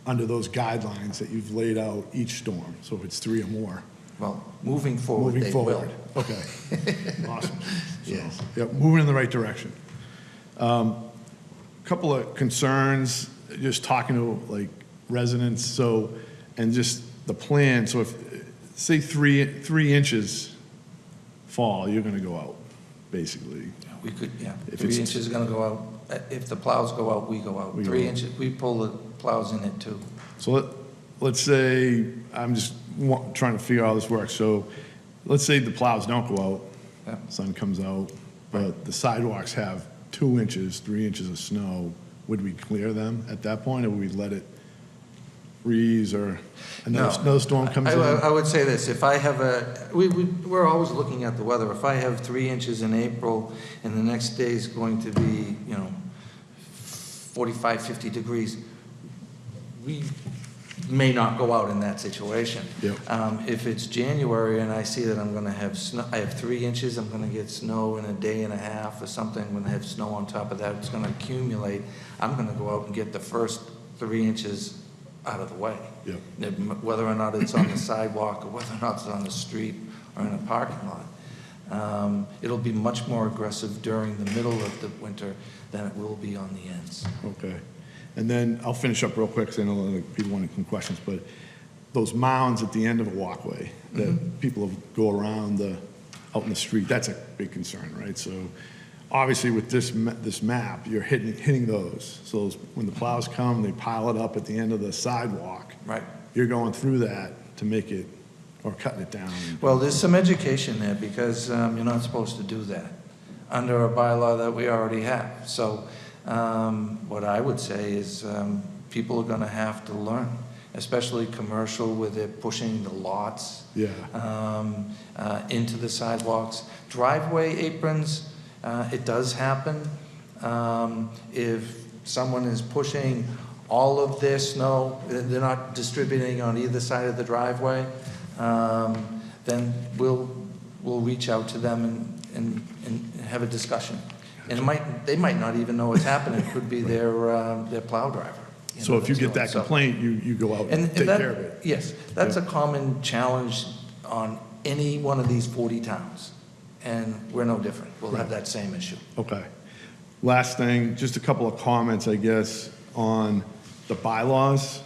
under those guidelines that you've laid out each storm. So if it's 3 or more. Well, moving forward, Moving they forward. will. Okay. Awesome. So, Yes. Yep, moving in the right direction. Couple of concerns, just talking to like residents, so, and just the plan, so if, say 3 inches fall, you're gonna go out, basically. We could, yeah. If 3 it's- inches is gonna go out. If the plows go out, we go out. We go 3 out. inches, we pull the plows in it too. So let's say, I'm just trying to figure out how this works, so let's say the plows don't go out, Yeah. sun comes out, but the sidewalks have 2 inches, 3 inches of snow, would we clear them at that point, or would we let it freeze, or another No. snowstorm comes in? I would say this, if I have we're always looking at the weather. If I have 3 inches in April and the next day is going to be, 45, 50 degrees, we may not go out in that situation. Yep. If it's January and I see that I'm gonna have snow, I have 3 inches, I'm gonna get snow in a day and a half or something, I'm gonna have snow on top of that, it's gonna accumulate, I'm gonna go out and get the first 3 inches out of the way. Yep. Whether or not it's on the sidewalk, or whether or not it's on the street or in a parking lot. It'll be much more aggressive during the middle of the winter than it will be on the ends. Okay. And then I'll finish up real quick, because I know other people want some questions, but those mounds at the end of a walkway that people go around out in the street, that's a big concern, right? So obviously with this map, you're hitting those. So when the plows come, they pile it up at the end of the sidewalk. Right. You're going through that to make it, or cutting it down. Well, there's some education there because you're not supposed to do that under a bylaw that we already have. So what I would say is people are going to have to learn, especially commercial where they're pushing the lots Yeah. into the sidewalks. Driveway aprons, it does happen. If someone is pushing all of their snow, they're not distributing on either side of the driveway, then we'll reach out to them and have a discussion. And they might not even know what's happening. It could be their plow driver. So if you that's get that doing so. complaint, you go out and And take that- care of it. Yes, that's a common challenge on any one of these 40 towns. And we're no different. We'll have that same issue. Okay. Last thing, just a couple of comments, I guess, on the bylaws.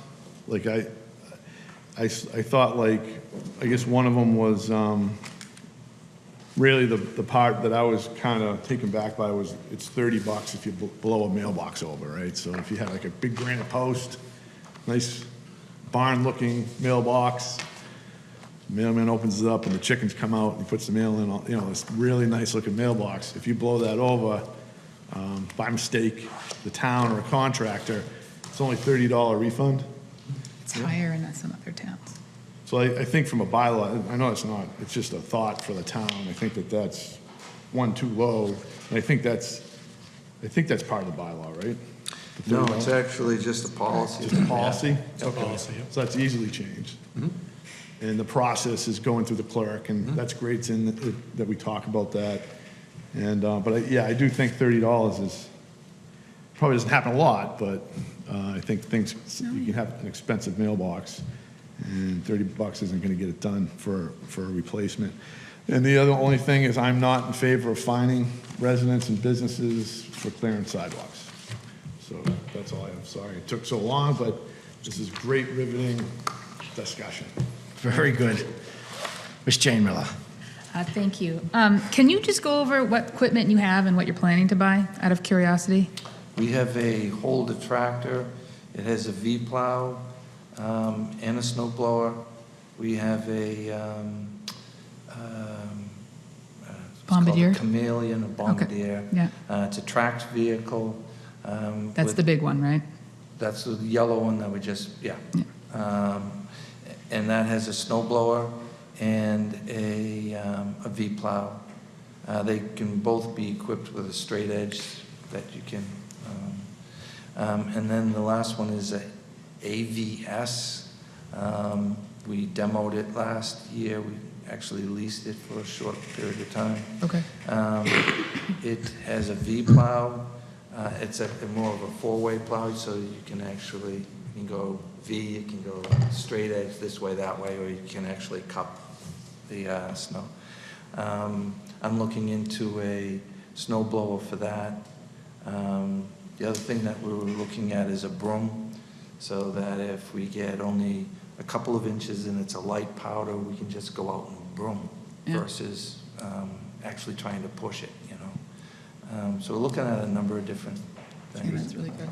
Like I thought, like, I guess one of them was really the part that I was kind of taken back by was it's $30 if you blow a mailbox over, right? So if you had like a big granite post, nice barn-looking mailbox, mailman opens it up and the chickens come out and he puts the mail in, this really nice-looking mailbox. If you blow that over by mistake, the town or a contractor, it's only $30 refund. It's higher in some other towns. So I think from a bylaw, I know it's not, it's just a thought for the town. I think that's too low. And I think that's part of the bylaw, right? The No, $30? it's actually just a policy. Just a policy? It's a policy, yep. So that's easily changed. And the process is going through the clerk, and that's great it's in that we talk about that. And, but I do think $30 is, probably doesn't happen a lot, but I think you can have an expensive mailbox, and $30 isn't gonna get it done for a replacement. And the only thing is I'm not in favor of fining residents and businesses for clearing sidewalks. So that's all I have. Sorry it took so long, but this is great riveting discussion. Very good. Ms. Jane Miller. Thank you. Can you just go over what equipment you have and what you're planning to buy, out of curiosity? We have a Holder tractor. It has a V-plow and a snow blower. We have a Bombardier? It's called a Chameleon, a Bombardier. Yeah. It's a tracked vehicle. That's with- the big one, right? That's the yellow one that we just, yeah. And that has a snow blower and a V-plow. They can both be equipped with a straight edge that you can, and then the last one is a AVS. We demoed it last year. We actually leased it for a short period of time. Okay. It has a V-plow. It's a more of a four-way plow, so you can actually, you can go V, you can go straight edge this way, that way, or you can actually cup the snow. I'm looking into a snow blower for that. The other thing that we were looking at is a broom, so that if we get only a couple of inches and it's a light powder, we can just go out and broom Yeah. versus actually trying to push it, you know. So we're looking at a number of different Yeah, things. that's really good.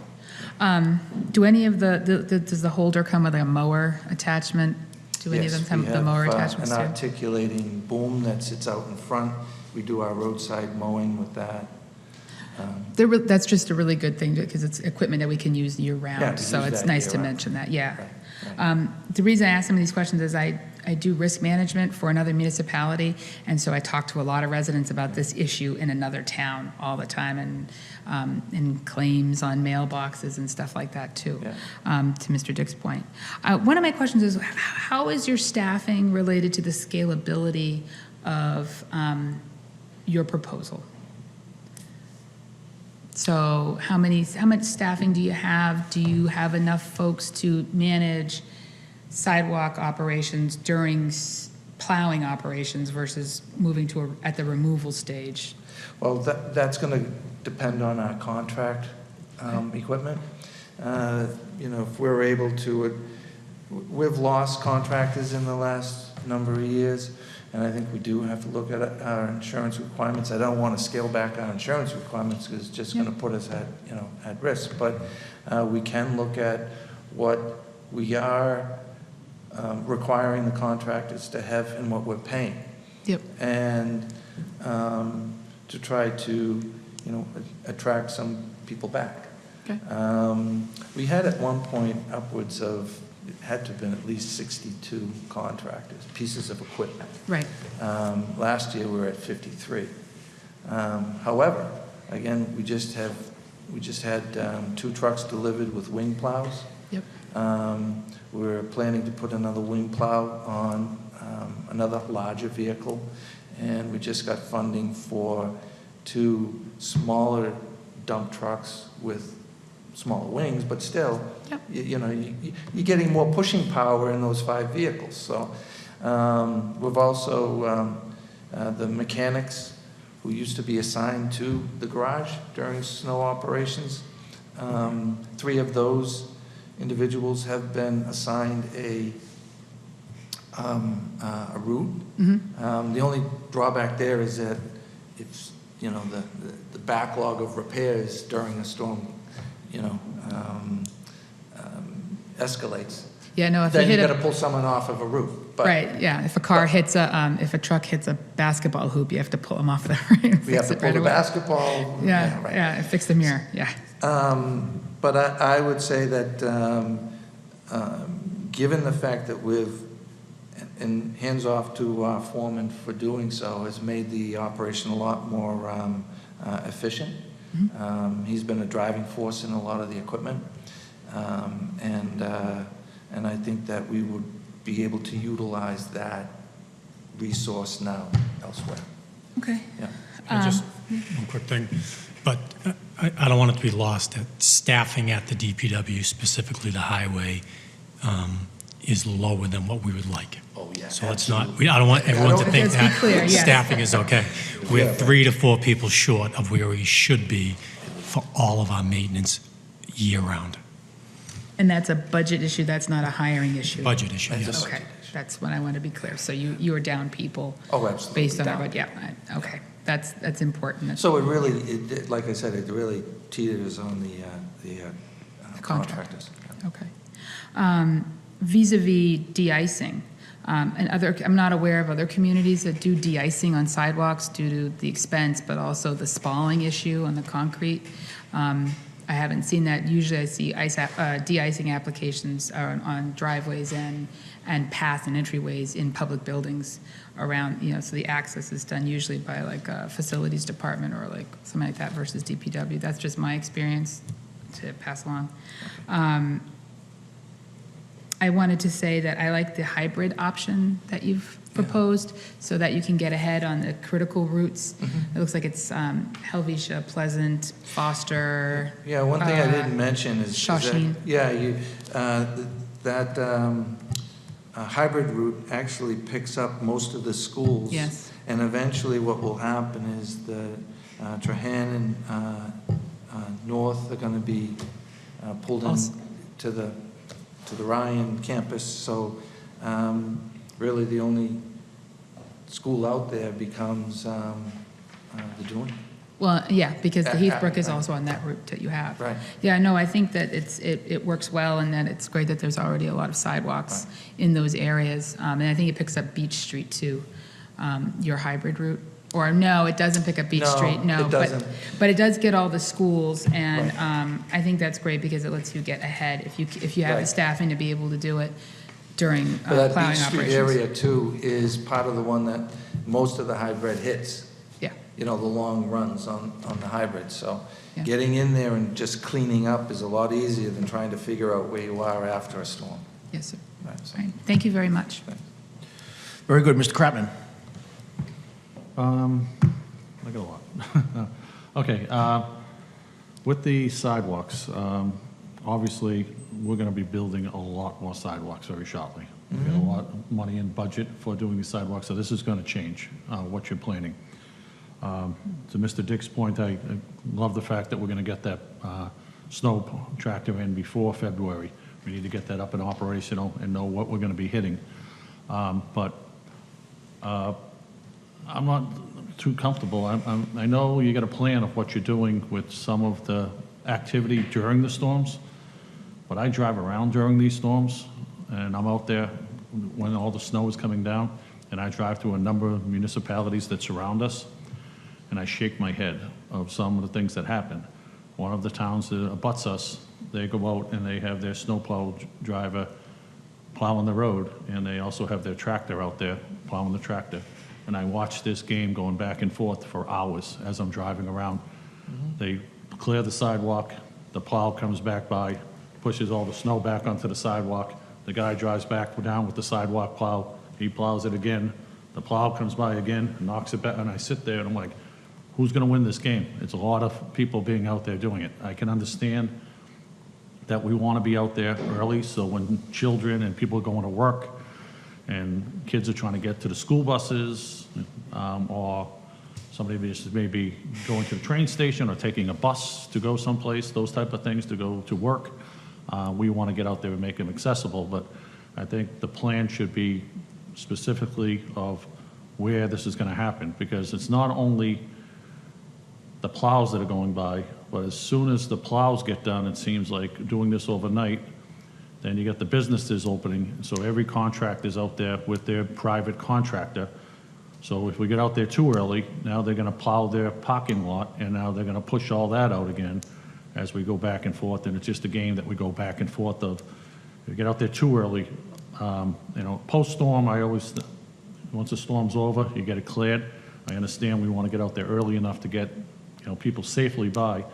Do any of does the holder come with a mower attachment? Do any of them Yes, come we with the have, mower attachments an too? articulating boom that sits out in front. We do our roadside mowing with that. That's just a really good thing because it's equipment that we can use year Yeah, round. we So use it's that nice to year-round. mention that, yeah. Right. The reason I ask some of these questions is I do risk management for another municipality, and so I talk to a lot of residents about this issue in another town all the time, and claims on mailboxes and stuff like that too. Yeah. To Mr. Dick's point, one of my questions is how is your staffing related to the scalability of your proposal? So how much staffing do you have? Do you have enough folks to manage sidewalk operations during plowing operations versus moving to at the removal stage? Well, that's going to depend on our contract equipment. You know, if we're able to, we've lost contractors in the last number of years, and I think we do have to look at our insurance requirements. I don't want to scale back our insurance requirements because it's just going to put us at risk. But we can look at what we are requiring the contractors to have and what we're paying. Yep. And to try to, attract some people back. Okay. We had at one point upwards of, it had to have been at least 62 contractors, pieces of equipment. Right. Last year, we were at 53. However, again, we just had 2 trucks delivered with wing plows. Yep. We're planning to put another wing plow on another larger vehicle, and we just got funding for 2 smaller dump trucks with smaller wings, but still, Yep. you're getting more pushing power in those 5 vehicles. So we've also, the mechanics who used to be assigned to the garage during snow operations, 3 of those individuals have been assigned a route. Mm-hmm. The only drawback there is that if, the backlog of repairs during a storm, escalates, Yeah, no, if you then you hit got a, to pull someone off of a route. But right, yeah, if a car hits if a truck hits a basketball hoop, you have to pull them off the, we have to pull the basketball. Yeah, right. yeah, fix the mirror, yeah. But I would say that given the fact that and hands off to our foreman for doing so, has made the operation a lot more efficient. Mm-hmm. He's been a driving force in a lot of the equipment. And I think that we would be able to utilize that resource now elsewhere. Okay. Yeah. Just one quick thing, but I don't want it to be lost that staffing at the DPW, specifically the highway, is lower than what we would like. Oh, yeah. So it's not, I don't want everyone to think Let's be that clear, yes. staffing is okay. We're 3 to 4 people short of where we should be for all of our maintenance year-round. And that's a budget issue, that's not a hiring issue? Budget issue, That's a yes. Okay, that's what I want to be clear. So you are down people Oh, absolutely. based on our down. budget, yeah, okay. That's important. So it really, like I said, it really teeters on the Contract. contractors. Okay. Vis-à-vis de-icing, I'm not aware of other communities that do de-icing on sidewalks due to the expense, but also the spalling issue on the concrete. I haven't seen that. Usually I see de-icing applications on driveways and paths and entryways in public buildings around, so the access is done usually by like a facilities department or like something like that versus DPW. That's just my experience to pass along. I wanted to say that I like the hybrid option that you've proposed so that you can get ahead on the critical routes. It looks like it's Helvetia, Pleasant, Foster. Yeah, one thing I didn't mention is Shawshene. that hybrid route actually picks up most of the schools. Yes. And eventually what will happen is the Trahan and North are going to be pulled in Also- to the Ryan campus. So really the only school out there becomes the Dune. Well, yeah, because the Heathbrook is Right. also on that route that you have. Right. Yeah, no, I think that it works well and that it's great that there's already a lot of sidewalks in those areas. And I think it picks up Beach Street too, your hybrid route. Or no, it doesn't pick up Beach No, Street, no. it doesn't. But it does get all the schools and Right. I think that's great because it lets you get ahead if you have the Right. staffing to be able to do it during But that plowing Beach Street operations. area too is part of the one that most of the hybrid hits. Yeah, The long runs on the hybrid. So Yeah. getting in there and just cleaning up is a lot easier than trying to figure out where you are after a storm. yes, sir. Right, so- All right. Thank you very much. Very good, Mr. Kratman. I got a lot. Okay, with the sidewalks, obviously, we're going to be building a lot more sidewalks very shortly. We've got a lot of money in budget for doing these sidewalks, so this is going to change what you're planning. To Mr. Dick's point, I love the fact that we're going to get that snow tractor in before February. We need to get that up and operational and know what we're going to be hitting. But I'm not too comfortable. I know you got a plan of what you're doing with some of the activity during the storms, but I drive around during these storms, and I'm out there when all the snow is coming down, and I drive through a number of municipalities that surround us, and I shake my head of some of the things that happen. One of the towns that abuts us, they go out and they have their snowplow driver plowing the road, and they also have their tractor out there plowing the tractor. And I watch this game going back and forth for hours as I'm driving around. They clear the sidewalk, the plow comes back by, pushes all the snow back onto the sidewalk. The guy drives back down with the sidewalk plow, he plows it again, the plow comes by again, knocks it back, and I sit there and I'm like, who's gonna win this game? It's a lot of people being out there doing it. I can understand that we wanna be out there early, so when children and people are going to work, and kids are trying to get to the school buses, or somebody just maybe going to the train station or taking a bus to go someplace, those type of things, to go to work. We want to get out there and make them accessible, but I think the plan should be specifically of where this is going to happen, because it's not only the plows that are going by, but as soon as the plows get done, it seems like doing this overnight, then you get the businesses opening, so every contractor is out there with their private contractor. So if we get out there too early, now they're gonna plow their parking lot, and now they're gonna push all that out again as we go back and forth, and it's just a game that we go back and forth of. If we get out there too early, post-storm, I always, once the storm's over, you get it cleared. I understand we wanna get out there early enough to get, people safely by,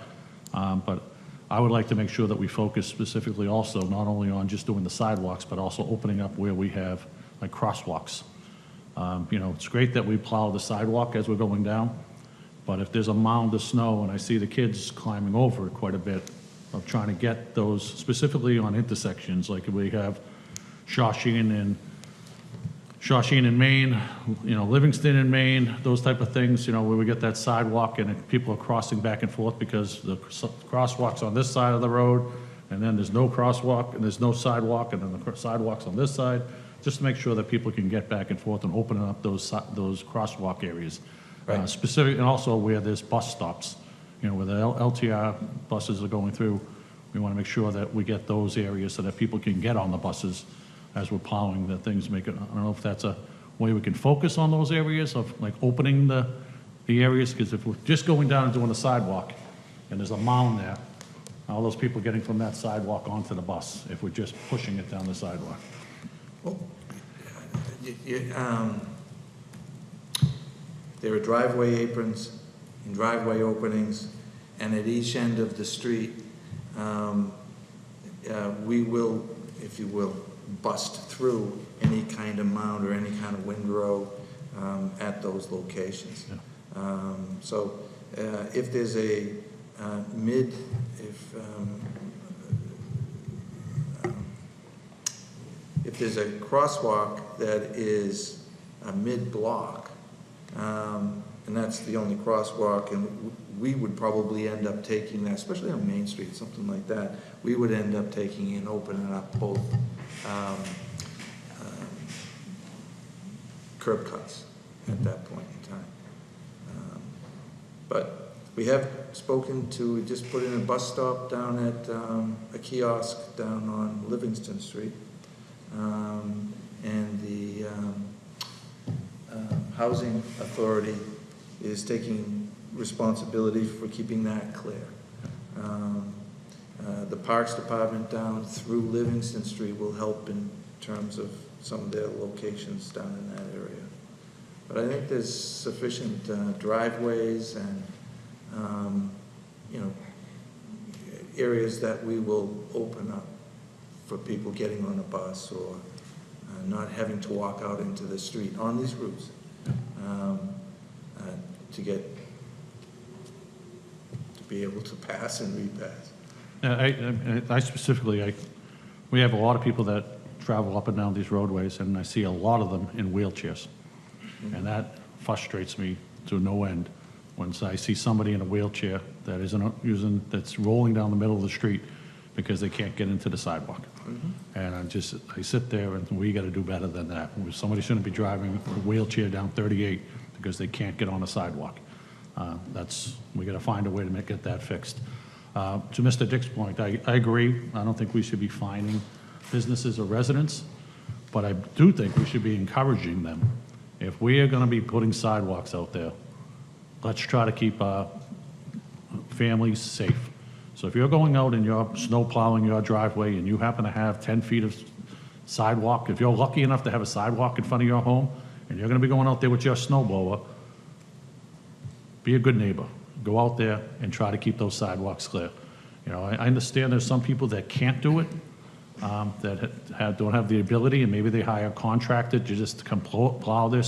but I would like to make sure that we focus specifically also, not only on just doing the sidewalks, but also opening up where we have like crosswalks. It's great that we plow the sidewalk as we're going down, but if there's a mound of snow and I see the kids climbing over it quite a bit, of trying to get those specifically on intersections, like we have Shawshene in Maine, Livingston in Maine, those type of things, where we get that sidewalk and people are crossing back and forth because the crosswalk's on this side of the road, and then there's no crosswalk, and there's no sidewalk, and then the sidewalk's on this side, just to make sure that people can get back and forth and open up those crosswalk areas. Right. Specific, and also where there's bus stops, where the LTR buses are going through, we want to make sure that we get those areas so that people can get on the buses as we're plowing the things, make it, I don't know if that's a way we can focus on those areas of like opening the areas, because if we're just going down and doing a sidewalk, and there's a mound there, all those people getting from that sidewalk onto the bus, if we're just pushing it down the sidewalk. There are driveway aprons and driveway openings, and at each end of the street, we will, if you will, bust through any kind of mound or any kind of windrow at those locations. Yeah. So if there's a if there's a crosswalk that is a mid-block, and that's the only crosswalk, and we would probably end up taking that, especially on Main Street, something like that, we would end up taking and opening up both curb cuts at that point in time. But we have spoken to, we just put in a bus stop down at a kiosk down on Livingston Street. And the Housing Authority is taking responsibility for keeping that clear. The Parks Department down through Livingston Street will help in terms of some of their locations down in that area. But I think there's sufficient driveways and, areas that we will open up for people getting on a bus or not having to walk out into the street on these routes to be able to pass and repass. I specifically, we have a lot of people that travel up and down these roadways, and I see a lot of them in wheelchairs. And that frustrates me to no end when I see somebody in a wheelchair that that's rolling down the middle of the street because they can't get into the sidewalk. And I sit there and we got to do better than that. Somebody shouldn't be driving a wheelchair down 38 because they can't get on a sidewalk. We got to find a way to get that fixed. To Mr. Dick's point, I agree. I don't think we should be fining businesses or residents, but I do think we should be encouraging them. If we are going to be putting sidewalks out there, let's try to keep our families safe. So if you're going out and you're snow plowing your driveway and you happen to have 10 feet of sidewalk, if you're lucky enough to have a sidewalk in front of your home and you're going to be going out there with your snow blower, be a good neighbor. Go out there and try to keep those sidewalks clear. I understand there's some people that can't do it, that don't have the ability, and maybe they hire a contractor to just come plow their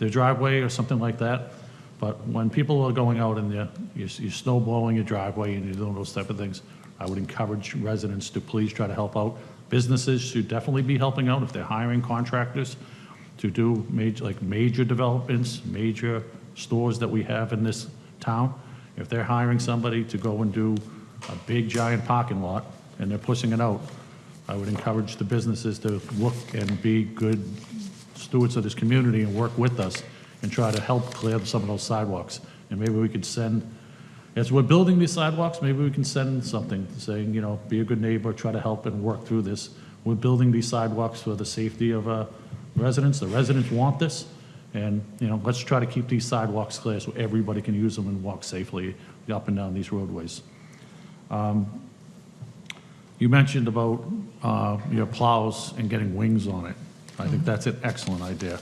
driveway or something like that. But when people are going out and you're snow blowing your driveway and you're doing those type of things, I would encourage residents to please try to help out. Businesses should definitely be helping out if they're hiring contractors to do major developments, major stores that we have in this town. If they're hiring somebody to go and do a big giant parking lot and they're pushing it out, I would encourage the businesses to look and be good stewards of this community and work with us and try to help clear some of those sidewalks. And maybe we could send, as we're building these sidewalks, maybe we can send something saying, be a good neighbor, try to help and work through this. We're building these sidewalks for the safety of residents. The residents want this. And, let's try to keep these sidewalks clear so everybody can use them and walk safely up and down these roadways. You mentioned about your plows and getting wings on it. I think that's an excellent idea.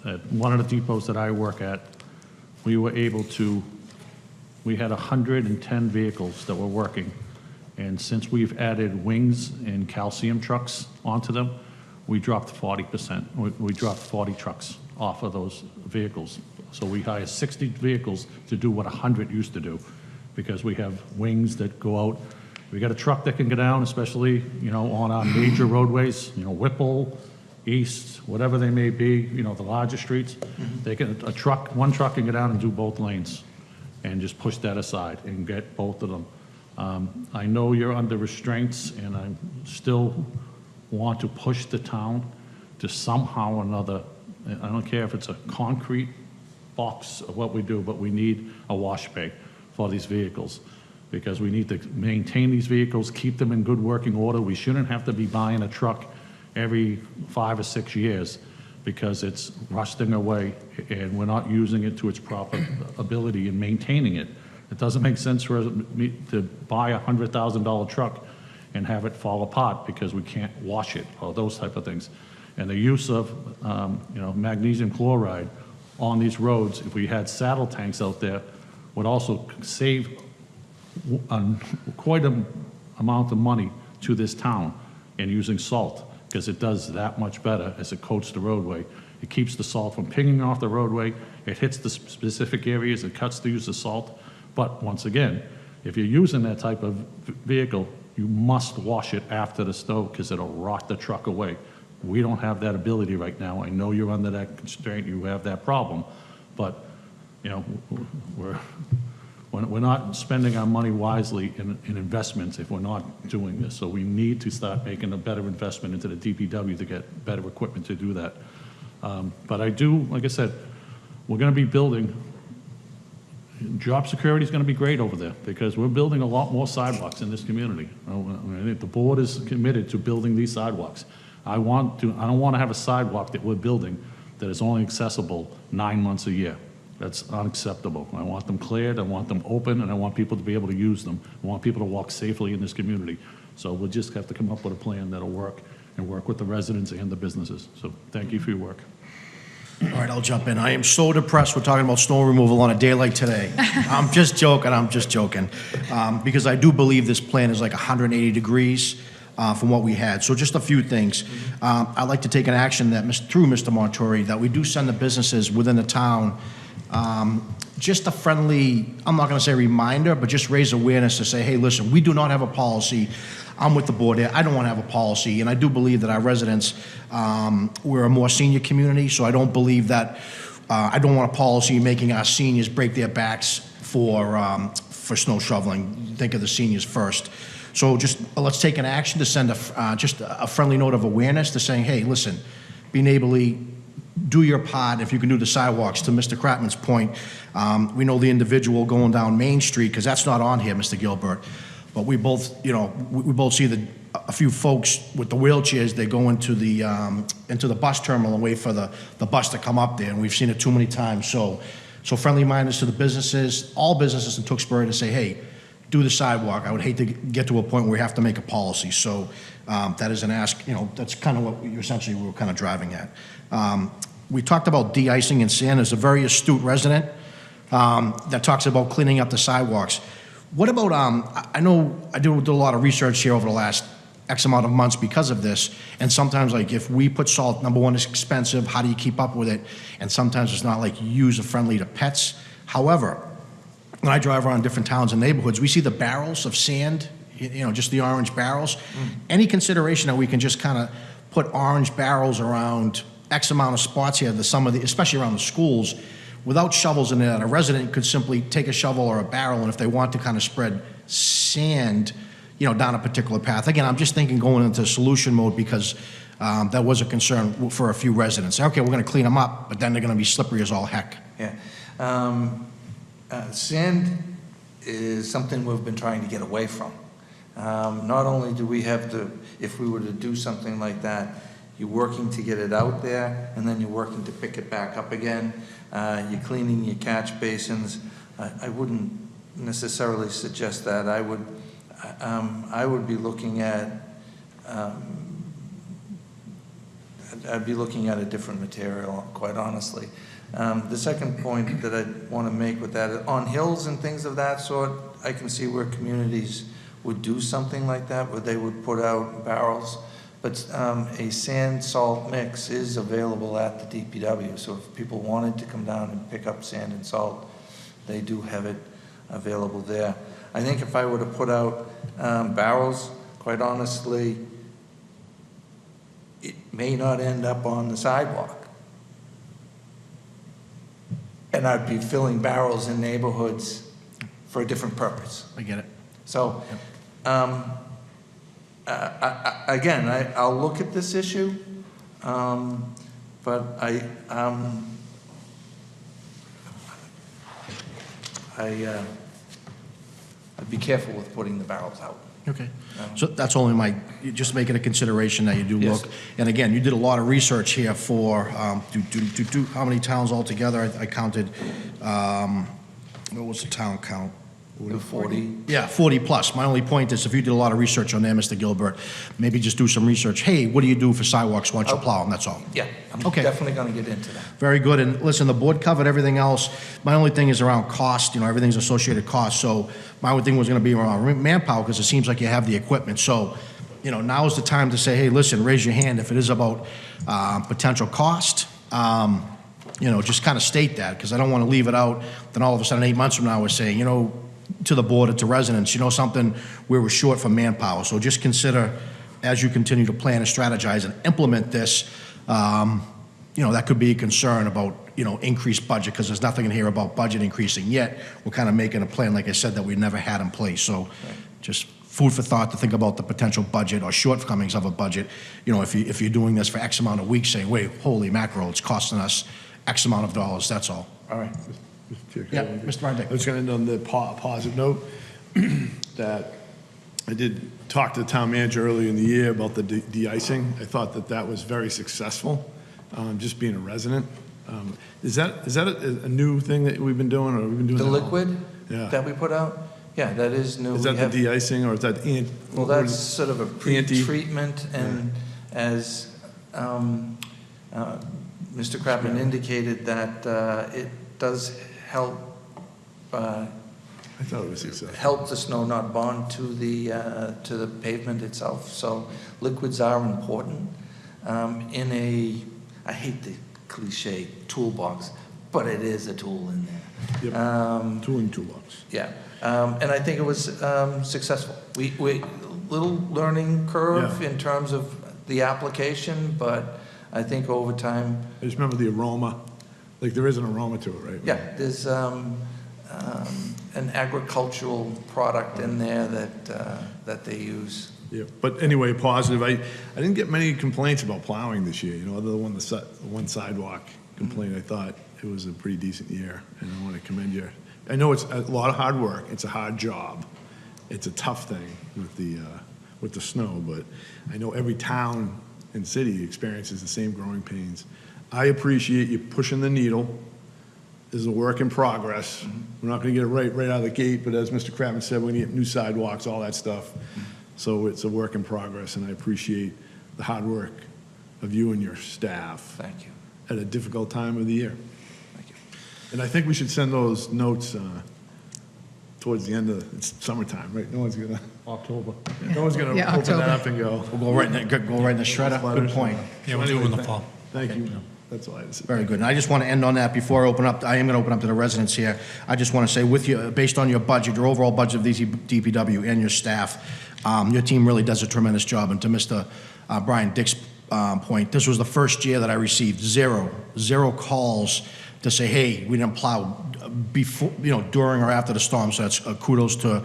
At one of the depots that I work at, we had 110 vehicles that were working. And since we've added wings and calcium trucks onto them, we dropped 40%. We dropped 40 trucks off of those vehicles. So we hire 60 vehicles to do what 100 used to do, because we have wings that go out. We got a truck that can go down, especially, on our major roadways, Whipple, East, whatever they may be, the larger streets. They can, one truck can go down and do both lanes and just push that aside and get both of them. I know you're under restraints, and I still want to push the town to somehow or another, I don't care if it's a concrete box of what we do, but we need a wash bay for these vehicles, because we need to maintain these vehicles, keep them in good working order. We shouldn't have to be buying a truck every 5 or 6 years because it's rusting away and we're not using it to its proper ability in maintaining it. It doesn't make sense for us to buy a $100,000 truck and have it fall apart because we can't wash it or those type of things. And the use of magnesium chloride on these roads, if we had saddle tanks out there, would also save quite an amount of money to this town in using salt, because it does that much better as it coats the roadway. It keeps the salt from pinging off the roadway, it hits the specific areas, it cuts the use of salt. But once again, if you're using that type of vehicle, you must wash it after the snow because it'll rot the truck away. We don't have that ability right now. I know you're under that constraint, you have that problem, but we're not spending our money wisely in investments if we're not doing this. So we need to start making a better investment into the DPW to get better equipment to do that. But I do, like I said, we're going to be building. Job security is going to be great over there because we're building a lot more sidewalks in this community. I think the board is committed to building these sidewalks. I don't want to have a sidewalk that we're building that is only accessible 9 months a year. That's unacceptable. I want them cleared, I want them open, and I want people to be able to use them. I want people to walk safely in this community. So we'll just have to come up with a plan that'll work and work with the residents and the businesses. So thank you for your work. All right, I'll jump in. I am so depressed we're talking about snow removal on a day like today. I'm just joking. Because I do believe this plan is like 180 degrees from what we had. So just a few things. I'd like to take an action that, through Mr. Montori, that we do send the businesses within the town just a friendly, I'm not going to say reminder, but just raise awareness to say, hey, listen, we do not have a policy. I'm with the board here. I don't want to have a policy. And I do believe that our residents, we're a more senior community, so I don't believe that, I don't want a policy making our seniors break their backs for snow shoveling. Think of the seniors first. So just let's take an action to send just a friendly note of awareness to saying, hey, listen, be neighborly, do your part. If you can do the sidewalks, to Mr. Kratman's point, we know the individual going down Main Street, because that's not on here, Mr. Gilbert, but we both, we both see a few folks with the wheelchairs, they go into the bus terminal and wait for the bus to come up there, and we've seen it too many times. So friendly reminders to the businesses, all businesses in Tewksbury, to say, hey, do the sidewalk. I would hate to get to a point where we have to make a policy. So that is an ask, that's kind of what we were kind of driving at. We talked about de-icing and sand. There's a very astute resident that talks about cleaning up the sidewalks. What about, I know I did a lot of research here over the last X amount of months because of this, and sometimes, like, if we put salt, number one, it's expensive, how do you keep up with it? And sometimes it's not, like, user-friendly to pets. However, when I drive around different towns and neighborhoods, we see the barrels of sand, just the orange barrels. Any consideration that we can just kind of put orange barrels around X amount of spots here, especially around the schools, without shovels in there, a resident could simply take a shovel or a barrel, and if they want to kind of spread sand, down a particular path. Again, I'm just thinking going into solution mode because that was a concern for a few residents. Okay, we're going to clean them up, but then they're going to be slippery as all heck. Yeah. Sand is something we've been trying to get away from. Not only do we have to, if we were to do something like that, you're working to get it out there, and then you're working to pick it back up again. You're cleaning your catch basins. I wouldn't necessarily suggest that. I would be looking at, I'd be looking at a different material, quite honestly. The second point that I want to make with that, on hills and things of that sort, I can see where communities would do something like that, where they would put out barrels. But a sand-salt mix is available at the DPW, so if people wanted to come down and pick up sand and salt, they do have it available there. I think if I were to put out barrels, quite honestly, it may not end up on the sidewalk. And I'd be filling barrels in neighborhoods for a different purpose. I get it. So, again, I'll look at this issue, but I be careful with putting the barrels out. Okay. So that's only you just make it a consideration that you do Yes. look. And again, you did a lot of research here for, how many towns altogether? I counted, what was the town count? 40. Yeah, 40 plus. My only point is if you did a lot of research on there, Mr. Gilbert, maybe just do some research. Hey, what do you do for sidewalks once you plow them? That's all. Yeah, I'm Okay. definitely going to get into that. Very good. And listen, the board covered everything else. My only thing is around cost, everything's associated cost. So my only thing was going to be around manpower because it seems like you have the equipment. So, now is the time to say, hey, listen, raise your hand if it is about potential cost. Just kind of state that because I don't want to leave it out. Then all of a sudden, 8 months from now, we're saying, to the board or to residents, something where we're short for manpower. So just consider as you continue to plan and strategize and implement this, that could be a concern about, increased budget because there's nothing in here about budget increasing yet. We're kind of making a plan, like I said, that we never had in place. So just food for thought to think about the potential budget or shortcomings of a budget. If you're doing this for X amount of weeks, saying, wait, holy mackerel, it's costing us X amount of dollars, that's all. All right. Mr. Chair, Yeah, can I- Mr. Ryan. I was going to end on the positive note that I did talk to the town manager earlier in the year about the de-icing. I thought that was very successful, just being a resident. Is that a new thing that we've been doing, or we've been doing The that all- liquid Yeah. that we put out, yeah, that is new. Is We that have- the de-icing, or is that Well, that's sort of a Anti- pre-treatment, and as Mr. Kratman indicated, that it does help I thought it was successful. help the snow not bond to the pavement itself. So liquids are important I hate the cliche toolbox, but it is a tool in there. Yep. Tooling toolbox. Yeah, and I think it was successful. We little learning curve Yeah. in terms of the application, but I think over time, I just remember the aroma. Like, there is an aroma to it, right? yeah, there's an agricultural product in there that they use. Yeah, but anyway, positive. I didn't get many complaints about plowing this year, other than the one sidewalk complaint. I thought it was a pretty decent year, and I want to commend you. I know it's a lot of hard work. It's a hard job. It's a tough thing with the snow, but I know every town and city experiences the same growing pains. I appreciate you pushing the needle. This is a work in progress. We're not going to get it right out of the gate, but as Mr. Kratman said, we need new sidewalks, all that stuff. So it's a work in progress, and I appreciate the hard work of you and your staff Thank you. at a difficult time of the year. Thank you. And I think we should send those notes towards the end of, it's summertime, right? No one's gonna October. open Yeah, that October. up and go. We'll go right in the shredder. Good point. Yeah, we'll do it in the fall. Thank you. That's all I had to say. Very good. And I just want to end on that before I open up. I am going to open up to the residents here. I just want to say, with you, based on your budget, your overall budget of the DPW and your staff, your team really does a tremendous job. And to Mr. Brian Dick's point, this was the first year that I received zero calls to say, hey, we didn't plow before, during or after the storm. So that's kudos to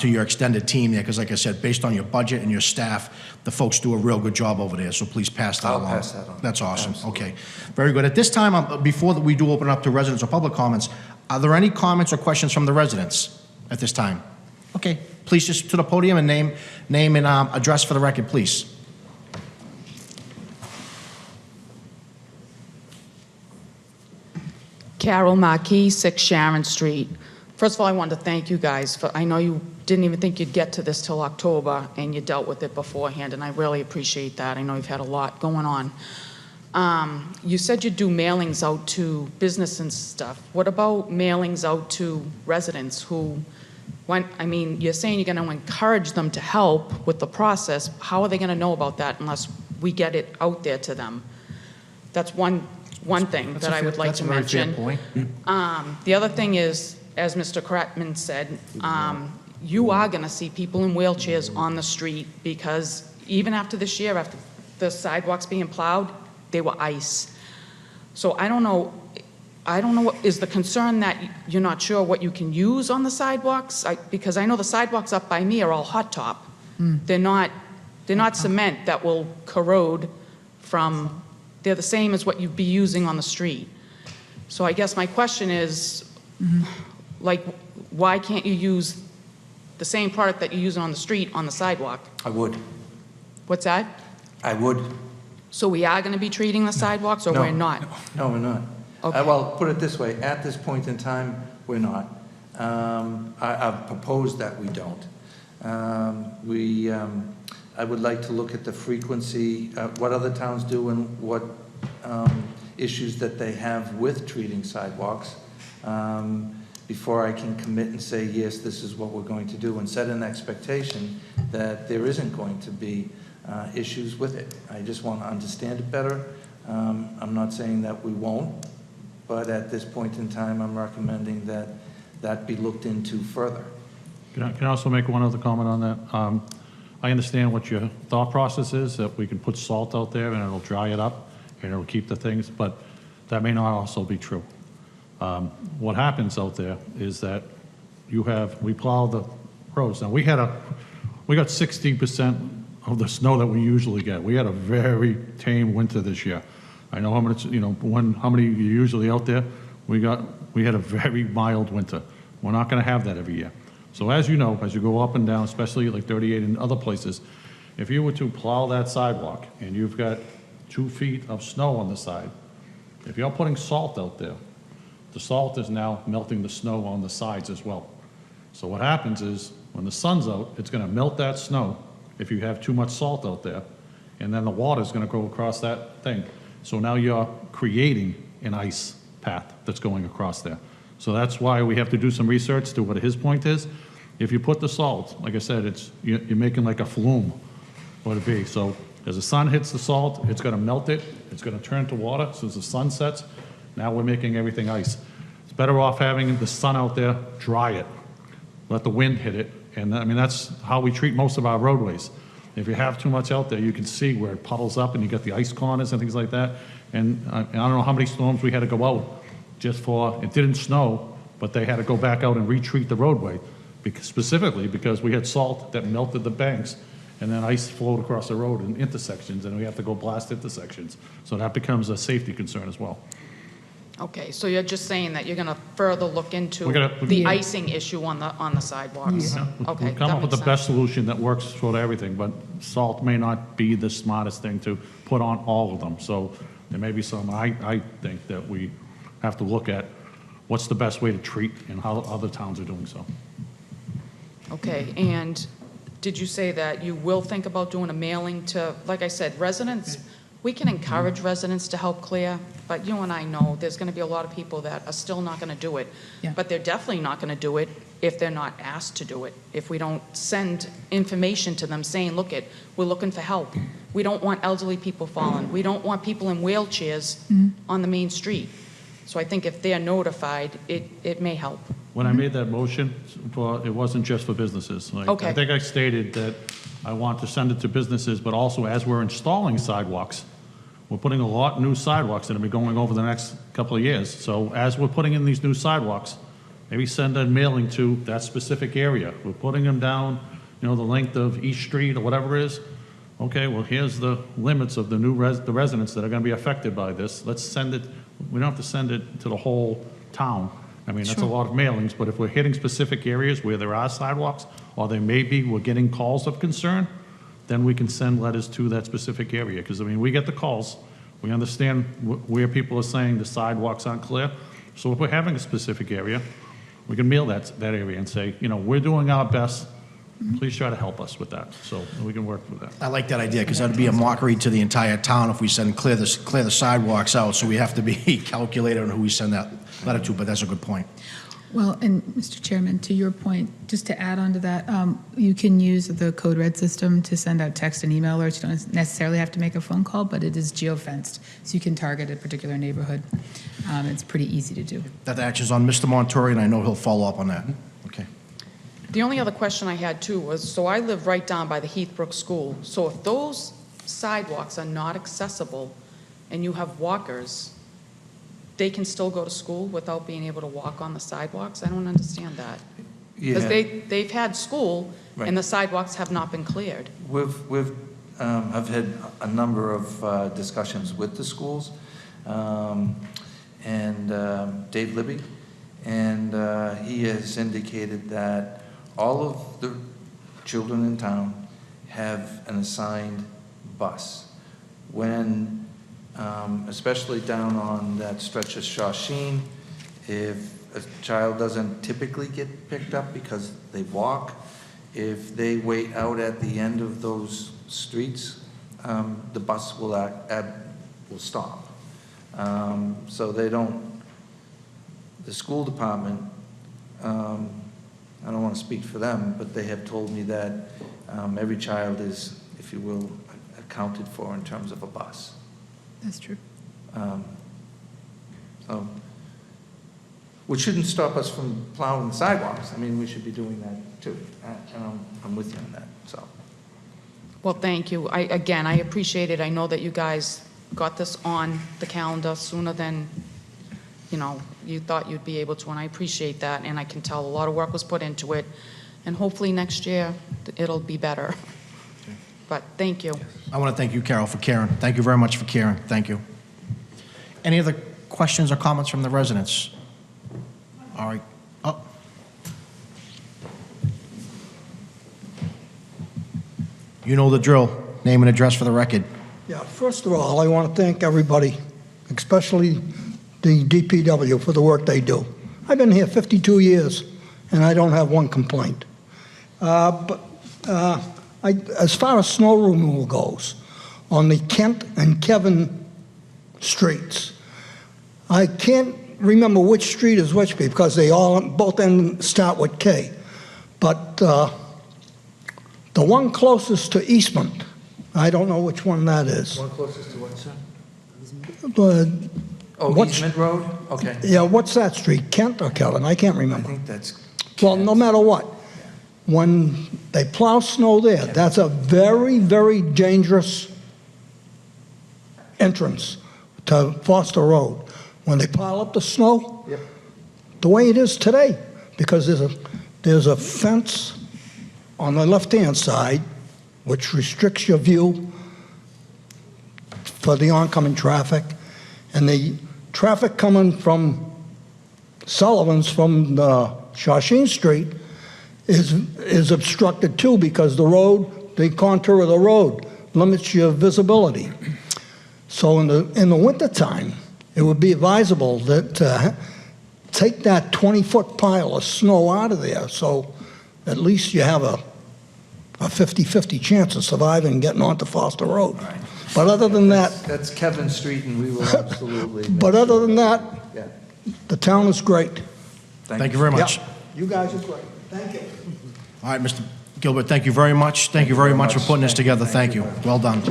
your extended team there, because like I said, based on your budget and your staff, the folks do a real good job over there. So please pass that I'll along. pass that on. That's awesome. Absolutely. Okay, very good. At this time, before we do open up to residents or public comments, are there any comments or questions from the residents at this time? Okay, please just to the podium and name and address for the record, please. Carol Marquis, 6 Sharon Street. First of all, I wanted to thank you guys for, I know you didn't even think you'd get to this till October, and you dealt with it beforehand, and I really appreciate that. I know you've had a lot going on. You said you'd do mailings out to business and stuff. What about mailings out to residents who, you're saying you're going to encourage them to help with the process. How are they going to know about that unless we get it out there to them? That's one thing that I would like to mention. That's a very fair point. The other thing is, as Mr. Kratman said, you are going to see people in wheelchairs on the street because even after this year, after the sidewalks being plowed, they were ice. So I don't know, is the concern that you're not sure what you can use on the sidewalks? Because I know the sidewalks up by me are all hot top. They're not cement that will corrode from, they're the same as what you'd be using on the street. So I guess my question is, like, why can't you use the same product that you use on the street on the sidewalk. I would. What's that? I would. So we are going to be treating the sidewalks, or No. we're not? No, we're not. Okay. Well, put it this way, at this point in time, we're not. I've proposed that we don't. I would like to look at the frequency, what other towns do and what issues that they have with treating sidewalks, before I can commit and say, yes, this is what we're going to do, and set an expectation that there isn't going to be issues with it. I just want to understand it better. I'm not saying that we won't, but at this point in time, I'm recommending that that be looked into further. Can I also make one other comment on that? I understand what your thought process is, that we can put salt out there and it'll dry it up and it'll keep the things, but that may not also be true. What happens out there is that we plow the roads. Now, we got 60% of the snow that we usually get. We had a very tame winter this year. I know how much, how many of you usually out there? We had a very mild winter. We're not gonna have that every year. So as you know, as you go up and down, especially like 38 and other places, if you were to plow that sidewalk and you've got 2 feet of snow on the side, if you're putting salt out there, the salt is now melting the snow on the sides as well. So what happens is, when the sun's out, it's gonna melt that snow if you have too much salt out there, and then the water's gonna go across that thing. So now you're creating an ice path that's going across there. So that's why we have to do some research to what his point is. If you put the salt, like I said, you're making like a flume, what it be. So as the sun hits the salt, it's gonna melt it, it's gonna turn to water. So as the sun sets, now we're making everything ice. It's better off having the sun out there, dry it, let the wind hit it. And I mean, that's how we treat most of our roadways. If you have too much out there, you can see where it puddles up and you get the ice corners and things like that. And I don't know how many storms we had to go out just for, it didn't snow, but they had to go back out and retreat the roadway, specifically because we had salt that melted the banks, and then ice flowed across the road in intersections, and we have to go blast intersections. So that becomes a safety concern as well. Okay, so you're just saying that you're going to further look into We're gonna- the icing issue on the sidewalks? Okay, We'll come that up with the makes best sense. solution that works for everything, but salt may not be the smartest thing to put on all of them. So there may be some, I think that we have to look at what's the best way to treat and how other towns are doing so. Okay, and did you say that you will think about doing a mailing to, like I said, residents? We can encourage residents to help clear, but you and I know there's going to be a lot of people that are still not going to do it. Yeah. But they're definitely not going to do it if they're not asked to do it. If we don't send information to them saying, look, we're looking for help. We don't want elderly people falling. We don't want people in wheelchairs on the main street. So I think if they're notified, it may help. When I made that motion, it wasn't just for businesses. Like, Okay. I think I stated that I want to send it to businesses, but also as we're installing sidewalks, we're putting a lot of new sidewalks that will be going over the next couple of years. So as we're putting in these new sidewalks, maybe send a mailing to that specific area. We're putting them down, the length of East Street or whatever it is. Okay, well, here's the limits of the the residents that are going to be affected by this. Let's send it, we don't have to send it to the whole town. I mean, that's a lot of mailings, but if we're hitting specific areas where there are sidewalks, or we're getting calls of concern, then we can send letters to that specific area. Because, I mean, we get the calls, we understand where people are saying the sidewalks aren't clear. So if we're having a specific area, we can mail that area and say, we're doing our best, please try to help us with that. So we can work with that. I like that idea, because that'd be a mockery to the entire town if we said clear the sidewalks out, so we have to be calculated on who we send that letter to, but that's a good point. Well, and Mr. Chairman, to your point, just to add on to that, you can use the Code Red system to send out text and email alerts. You don't necessarily have to make a phone call, but it is geofenced, so you can target a particular neighborhood. It's pretty easy to do. That action's on Mr. Montori, and I know he'll follow up on that. Okay. The only other question I had too was, so I live right down by the Heathbrook School. So if those sidewalks are not accessible and you have walkers, they can still go to school without being able to walk on the sidewalks? I don't understand that. Because they've had school and the sidewalks have not been cleared. I've had a number of discussions with the schools, and Dave Libby, and he has indicated that all of the children in town have an assigned bus. When, especially down on that stretch of Shawsheen, if a child doesn't typically get picked up because they walk, if they wait out at the end of those streets, the bus will stop. So they don't, the school department, I don't want to speak for them, but they have told me that every child is, if you will, accounted for in terms of a bus. That's true. So, which shouldn't stop us from plowing the sidewalks. I mean, we should be doing that too. And I'm with you on that, so. Well, thank you. Again, I appreciate it. I know that you guys got this on the calendar sooner than, you thought you'd be able to, and I appreciate that, and I can tell a lot of work was put into it, and hopefully next year it'll be better. But thank you. I want to thank you, Carol, for caring. Thank you very much for caring. Thank you. Any other questions or comments from the residents? All right. Oh. You know the drill. Name and address for the record. Yeah, first of all, I want to thank everybody, especially the DPW, for the work they do. I've been here 52 years, and I don't have one complaint. As far as snow removal goes, on the Kent and Kevin streets, I can't remember which street is which because they all both end start with K. But the one closest to Eastman, I don't know which one that is. One closest to what, sir? Oh, What's- Eastman Road? Okay. Yeah, what's that street? Kent or Kevin? I can't I remember. think that's. Well, no matter what, when they plow snow there, that's a very, very dangerous entrance to Foster Road. When they pile up the snow, Yep. the way it is today, because there's a fence on the left-hand side which restricts your view for the oncoming traffic, and the traffic coming from Sullivan's from Shawsheen Street is obstructed too because the road, the contour of the road limits your visibility. So in the wintertime, it would be advisable that take that 20-foot pile of snow out of there so at least you have a 50-50 chance of surviving and getting onto Foster Road. Right. But other than that, That's Kevin Street, and we will absolutely. but other than that, Yeah. the town is great. Thank you very much. Yeah, you guys are great. Thank you. All right, Mr. Gilbert, thank you very much. Thank you very much for putting this together. Thank you. Well done.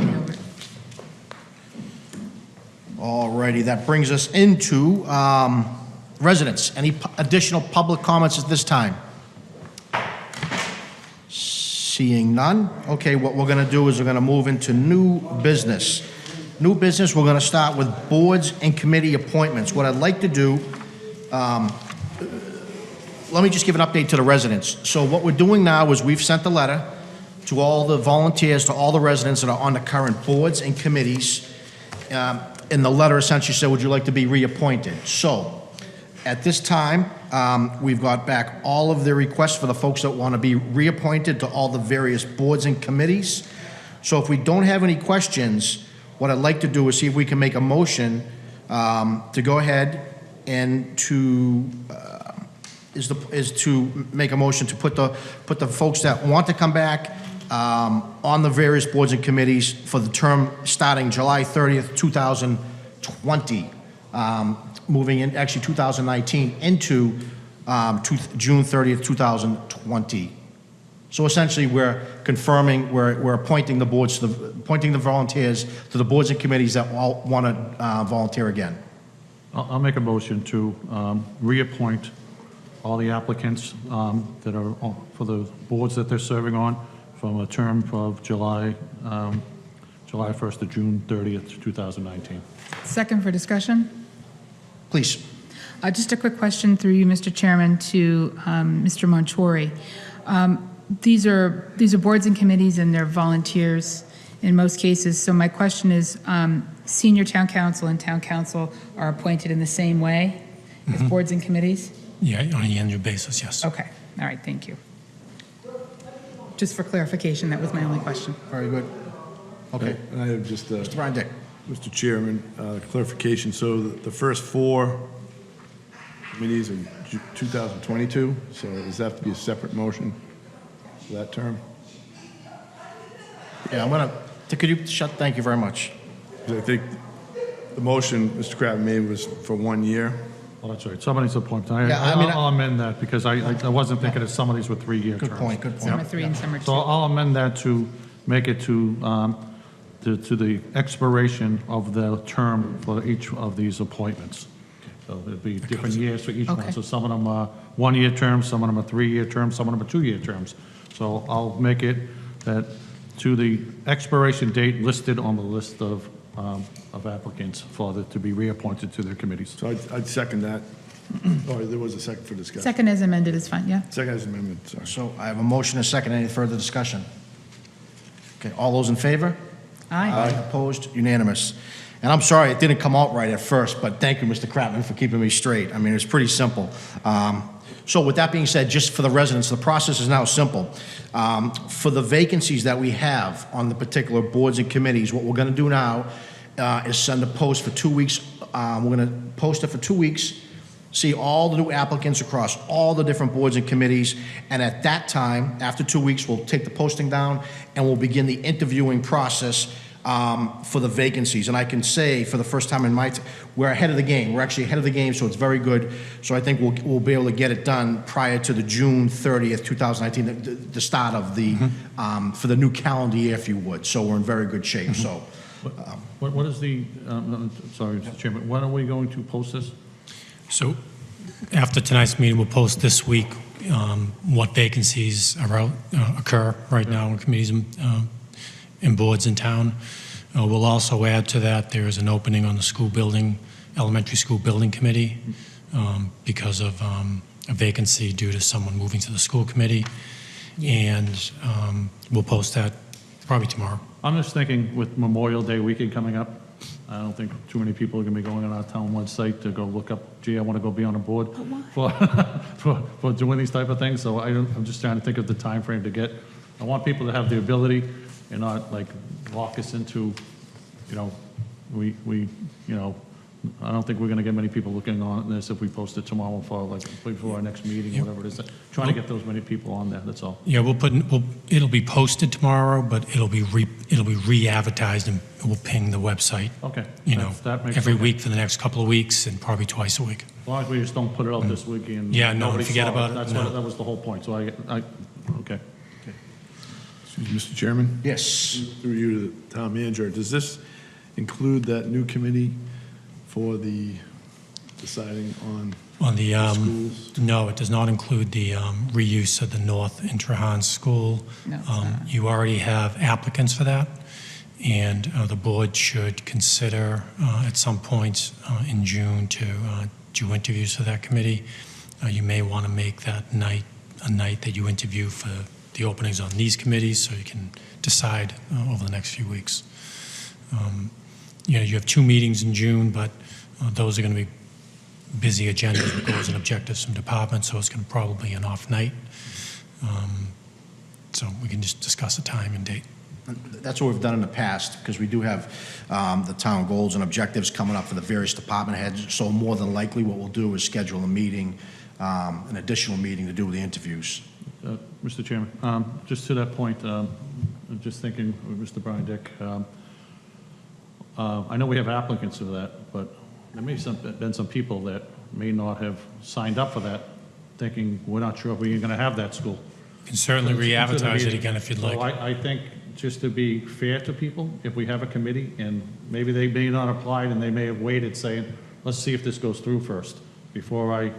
All righty, that brings us into residents. Any additional public comments at this time? Seeing none. Okay, what we're going to do is we're going to move into new business. New business, we're going to start with boards and committee appointments. What I'd like to do, let me just give an update to the residents. So what we're doing now is we've sent a letter to all the volunteers, to all the residents that are on the current boards and committees. And the letter essentially said, would you like to be reappointed? So at this time, we've got back all of the requests for the folks that want to be reappointed to all the various boards and committees. So if we don't have any questions, what I'd like to do is see if we can make a motion to go ahead and to make a motion to put the folks that want to come back on the various boards and committees for the term starting July 30th, 2020, moving in, actually 2019, into June 30th, 2020. So essentially, we're confirming, we're appointing the boards, appointing the volunteers to the boards and committees that all want to volunteer again. I'll make a motion to reappoint all the applicants that are for the boards that they're serving on from a term of July 1st to June 30th, 2019. Second for discussion. Please. Just a quick question through you, Mr. Chairman, to Mr. Montori. These are boards and committees, and they're volunteers in most cases. So my question is, senior town council and town council are appointed in the same way as boards and committees? Yeah, on an annual basis, yes. Okay, all right, thank you. just for clarification, that was my only question. Very good. Okay. And I have just, Mr. Brian Dick. Mr. Chairman, clarification. So the first 4 committees are 2022, so does that have to be a separate motion for that term? Yeah, I'm going to, could you shut, thank you very much. 'Cause I think the motion Mr. Kratman made was for 1 year. Well, that's right, somebody's appointed. Yeah, I mean, I'll amend that, because I wasn't thinking of some of these with 3-year terms. Good point, good Summer point. 3 and summer 2. So I'll amend that to make it to the expiration of the term for each of these appointments. So it'd be different years for each one. Okay. So some of them are 1-year terms, some of them are 3-year terms, some of them are 2-year terms. So I'll make it that to the expiration date listed on the list of applicants to be reappointed to their committees. So I'd second that. Oh, there was a second for discussion. Second as amended is fine, yeah? Second as amendment, sorry. So I have a motion and a second. Any further discussion? Okay, all those in favor? Aye. Opposed? Unanimous. And I'm sorry, it didn't come out right at first, but thank you, Mr. Kratman, for keeping me straight. I mean, it's pretty simple. So with that being said, just for the residents, the process is now simple. For the vacancies that we have on the particular boards and committees, what we're going to do now is send a post for 2 weeks. We're going to post it for 2 weeks, see all the new applicants across all the different boards and committees, and at that time, after 2 weeks, we'll take the posting down and we'll begin the interviewing process for the vacancies. And I can say, for the first time in my we're ahead of the game. We're actually ahead of the game, so it's very good. So I think we'll be able to get it done prior to the June 30th, 2019, the start of the, for the new calendar year, if you would. So we're in very good shape, so. What is the, sorry, Mr. Chairman, when are we going to post this? So after tonight's meeting, we'll post this week what vacancies are out, occur right now in committees and boards in town. We'll also add to that, there is an opening on the school building, elementary school building committee because of a vacancy due to someone moving to the school committee. And we'll post that probably tomorrow. I'm just thinking with Memorial Day weekend coming up, I don't think too many people are going to be going on our town website to go look up, gee, I want to go be on a board for doing these type of things. So I'm just trying to think of the time frame to get, I want people to have the ability and not like lock us into, you know, I don't think we're going to get many people looking on this if we post it tomorrow for like before our next meeting, whatever it is. Trying to get those many people on there, that's all. Yeah, it'll be posted tomorrow, but it'll be re-advertised and we'll ping the website. Okay. You know, That makes every sense. week for the next couple of weeks and probably twice a week. As long as we just don't put it out this week and Yeah, no, nobody forget saw about it, That's no. that was the whole point. So okay. Excuse me, Mr. Chairman? Yes. Through you to the town manager, does this include that new committee for the deciding on On the, schools? no, it does not include the reuse of the North Intrahan School. No, it's not. You already have applicants for that, and the board should consider at some point in June to do interviews for that committee. You may want to make that night a night that you interview for the openings on these committees, so you can decide over the next few weeks. You know, you have 2 meetings in June, but those are going to be busy agendas with goals and objectives from departments, so it's going to probably be an off night. So we can just discuss a time and date. That's what we've done in the past, because we do have the town goals and objectives coming up for the various department heads. So more than likely, what we'll do is schedule a meeting, an additional meeting to do the interviews. Mr. Chairman, just to that point, I'm just thinking with Mr. Brian Dick, I know we have applicants for that, but there may have been some people that may not have signed up for that, thinking we're not sure if we're going to have that school. You can certainly re-advertise it again if you'd like. So I think just to be fair to people, if we have a committee and maybe they may not apply and they may have waited saying, let's see if this goes through first before I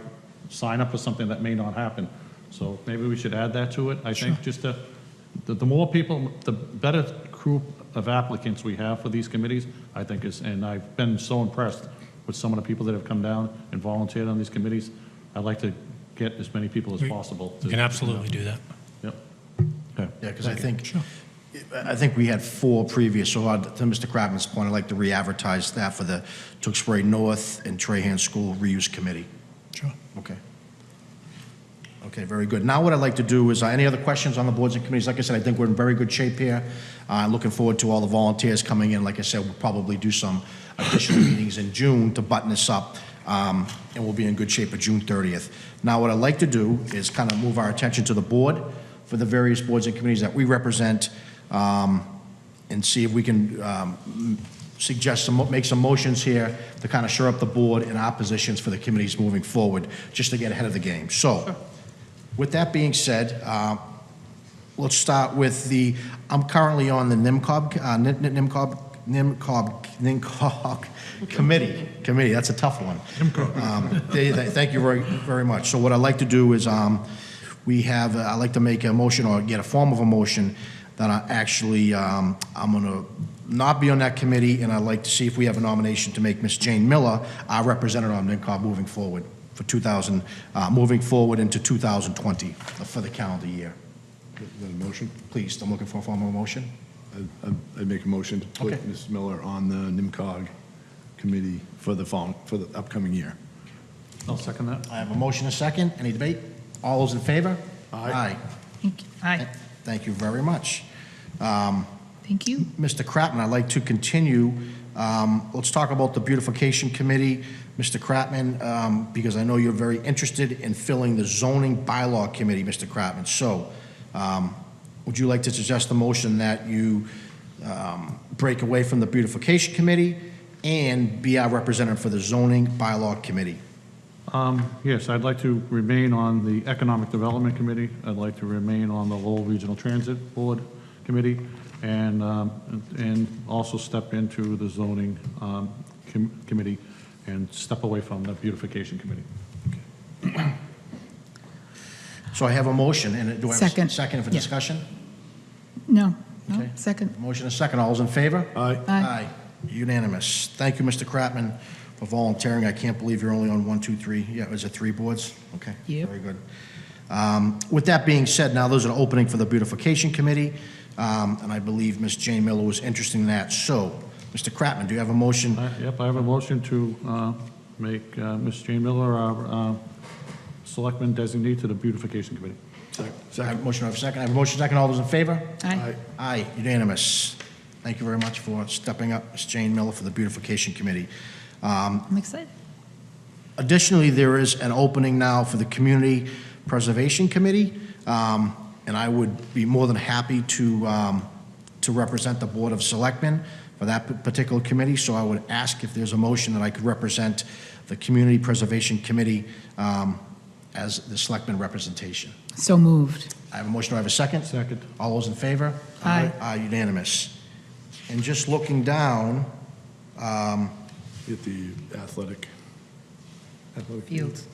sign up for something that may not happen. So maybe we should add that to it. I think just the more people, the better group of applicants we have for these committees, I think is, and I've been so impressed with some of the people that have come down and volunteered on these committees. I'd like to get as many people as possible. You can absolutely do that. Yep. Okay. Yeah, because I think we had 4 previous, so to Mr. Kratman's point, I'd like to re-advertise that for the Tewksbury North and Trahan School Reuse Committee. Sure. Okay. Okay, very good. Now what I'd like to do is, any other questions on the boards and committees? Like I said, I think we're in very good shape here. Looking forward to all the volunteers coming in. Like I said, we'll probably do some additional meetings in June to button this up, and we'll be in good shape for June 30th. Now, what I'd like to do is kind of move our attention to the board for the various boards and committees that we represent, and see if we can make some motions here to kind of shore up the board and our positions for the committees moving forward, just to get ahead of the game. So, with that being said, let's start with I'm currently on the NIMCOG committee. That's a tough one. Thank you very, very much. So what I'd like to do is, I'd like to make a motion or get a form of a motion that I'm going to not be on that committee, and I'd like to see if we have a nomination to make Ms. Jane Miller our representative on NIMCOG moving forward moving forward into 2020 for the calendar year. Is that a motion? Please, I'm looking for a form of a motion. I'd make a motion to put Okay. Ms. Miller on the NIMCOG committee for the upcoming year. I'll second that. I have a motion, a second. Any debate? All those in favor? Aye. Thank you. Aye. Thank you very much. Thank you. Mr. Kratman, I'd like to continue. Let's talk about the beautification committee. Mr. Kratman, because I know you're very interested in filling the zoning bylaw committee, Mr. Kratman. So, would you like to suggest the motion that you break away from the beautification committee and be our representative for the zoning bylaw committee? Yes, I'd like to remain on the Economic Development Committee. I'd like to remain on the Lowell Regional Transit Board Committee, and also step into the zoning committee and step away from the beautification committee. So I have a motion, and do I have Second. a second for Yeah. discussion? No, Okay. second. Motion and second. All those in favor? Aye. Aye. Unanimous. Thank you, Mr. Kratman, for volunteering. I can't believe you're only on 1, 2, 3. Yeah, is it 3 boards? Okay. Yep. Very good. With that being said, now there's an opening for the beautification committee, and I believe Ms. Jane Miller was interested in that. So, Mr. Kratman, do you have a motion? Yep, I have a motion to make Ms. Jane Miller our Selectman designee to the beautification committee. I have a motion, I have a second. I have a motion, second. All those in favor? Aye. Aye, unanimous. Thank you very much for stepping up, Ms. Jane Miller, for the beautification committee. I'm excited. Additionally, there is an opening now for the Community Preservation Committee, and I would be more than happy to represent the Board of Selectmen for that particular committee, so I would ask if there's a motion that I could represent the Community Preservation Committee as the Selectmen representation. So moved. I have a motion, do I have a second? Second. All those in favor? Aye. Aye, unanimous. And just looking down, Get the athletic Fields.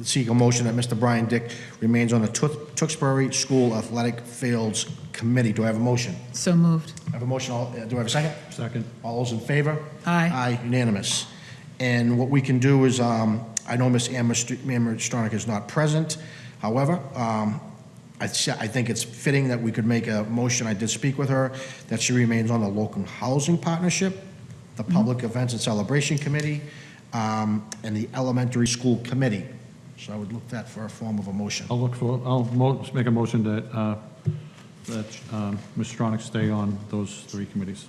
seek a motion that Mr. Brian Dick remains on the Tewksbury School Athletic Fields Committee. Do I have a motion? So moved. I have a motion. Do I have a second? Second. All those in favor? Aye. Aye, unanimous. And what we can do is, I know Ms. Amber Stronach is not present. However, I think it's fitting that we could make a motion, I did speak with her, that she remains on the Local Housing Partnership, the Public Events and Celebration Committee, and the Elementary School Committee. So I would look that for a form of a motion. I'll make a motion that Ms. Stronach stay on those 3 committees.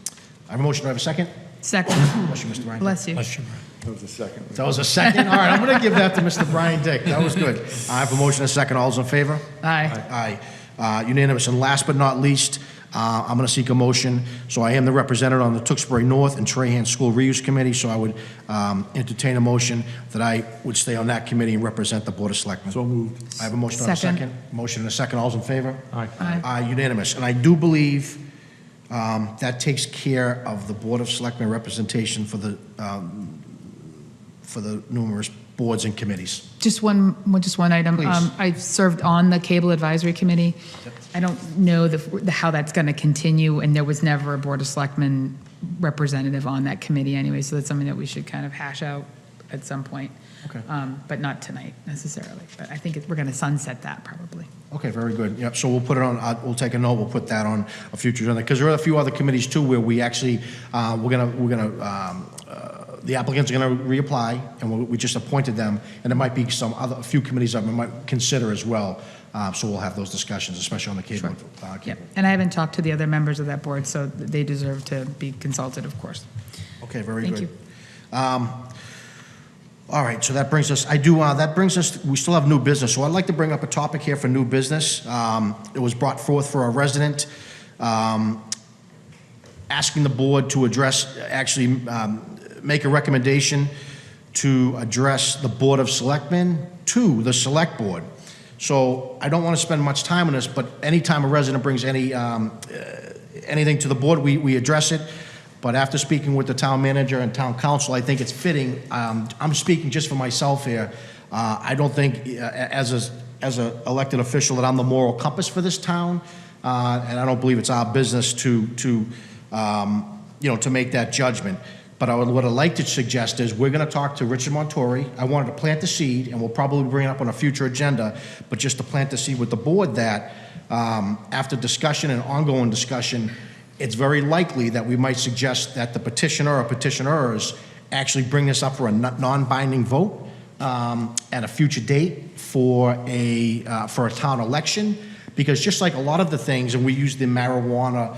I have a motion. Do I have a second? Second. Motion, Mr. Brian Dick. Bless you. Bless you, Brian. That was the second. That was a second? All right, I'm going to give that to Mr. Brian Dick. That was good. I have a motion and a second. All those in favor? Aye. Aye. Unanimous. And last but not least, I'm going to seek a motion. So I am the representative on the Tewksbury North and Trahan School Reuse Committee, so I would entertain a motion that I would stay on that committee and represent the Board of Selectmen. So moved. I have a motion. Do I have a Second. second. Motion and a second. All those in favor? Aye. Aye. Unanimous. And I do believe that takes care of the Board of Selectmen representation for the numerous boards and committees. Just one item. Please. I've served on the Cable Advisory Committee. I don't know how that's going to continue, and there was never a Board of Selectmen representative on that committee anyway, so that's something that we should kind of hash out at some point. Okay. But not tonight necessarily. But I think we're going to sunset that probably. Okay, very good. Yep, so we'll put it on, we'll take a note, we'll put that on a future agenda, because there are a few other committees too where we actually, we're gonna the applicants are going to reapply, and we just appointed them, and there might be a few committees that we might consider as well. So we'll have those discussions, especially on the cable. Yep. And I haven't talked to the other members of that board, so they deserve to be consulted, of course. Okay, very Thank good. you. All right, so that brings us, we still have new business. So I'd like to bring up a topic here for new business. It was brought forth for a resident, asking the board to make a recommendation to address the Board of Selectmen to the Select Board. So I don't want to spend much time on this, but anytime a resident brings anything to the board, we address it. But after speaking with the town manager and town council, I think it's fitting. I'm speaking just for myself here. I don't think, as an elected official, that I'm the moral compass for this town, and I don't believe it's our business to make that judgment. But what I'd like to suggest is we're going to talk to Richard Montori. I wanted to plant the seed, and we'll probably bring it up on a future agenda, but just to plant the seed with the board that after discussion and ongoing discussion, it's very likely that we might suggest that the petitioner or petitioners actually bring this up for a non-binding vote at a future date for a town election. Because just like a lot of the things, and we use the marijuana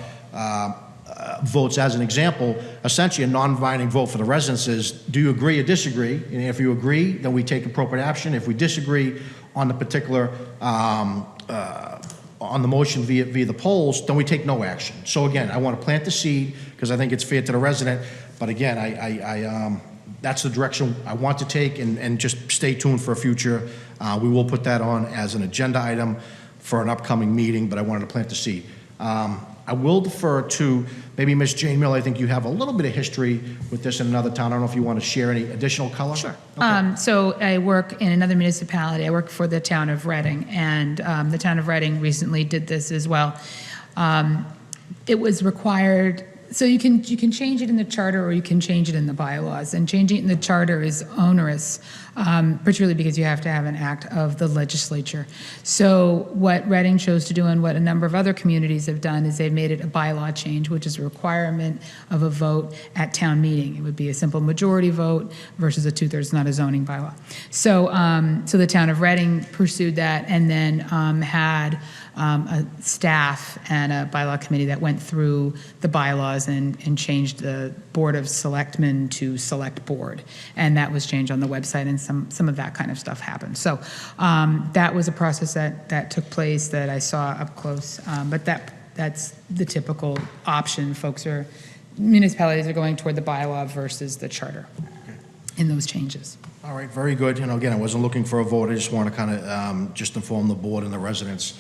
votes as an example, essentially a non-binding vote for the residents is, do you agree or disagree? And if you agree, then we take appropriate action. If we disagree on the particular on the motion via the polls, then we take no action. So again, I want to plant the seed because I think it's fair to the resident. But again, I that's the direction I want to take, and just stay tuned for a future. We will put that on as an agenda item for an upcoming meeting, but I wanted to plant the seed. I will defer to maybe Ms. Jane Mill. I think you have a little bit of history with this in another town. I don't know if you want to share any additional color? Sure. Okay. So I work in another municipality. I work for the town of Reading, and the town of Reading recently did this as well. It was required, so you can change it in the charter or you can change it in the bylaws, and changing it in the charter is onerous, particularly because you have to have an act of the legislature. So what Reading chose to do, and what a number of other communities have done, is they've made it a bylaw change, which is a requirement of a vote at town meeting. It would be a simple majority vote versus a two-thirds, not a zoning bylaw. So so the town of Reading pursued that, and then had a staff and a bylaw committee that went through the bylaws and changed the Board of Selectmen to Select Board. And that was changed on the website, and some of that kind of stuff happened. So that was a process that took place that I saw up close. But that's the typical option. Municipalities are going toward the bylaw versus the charter in those changes. All right, very good. Again, I wasn't looking for a vote. I just want to kind of just inform the board and the residents,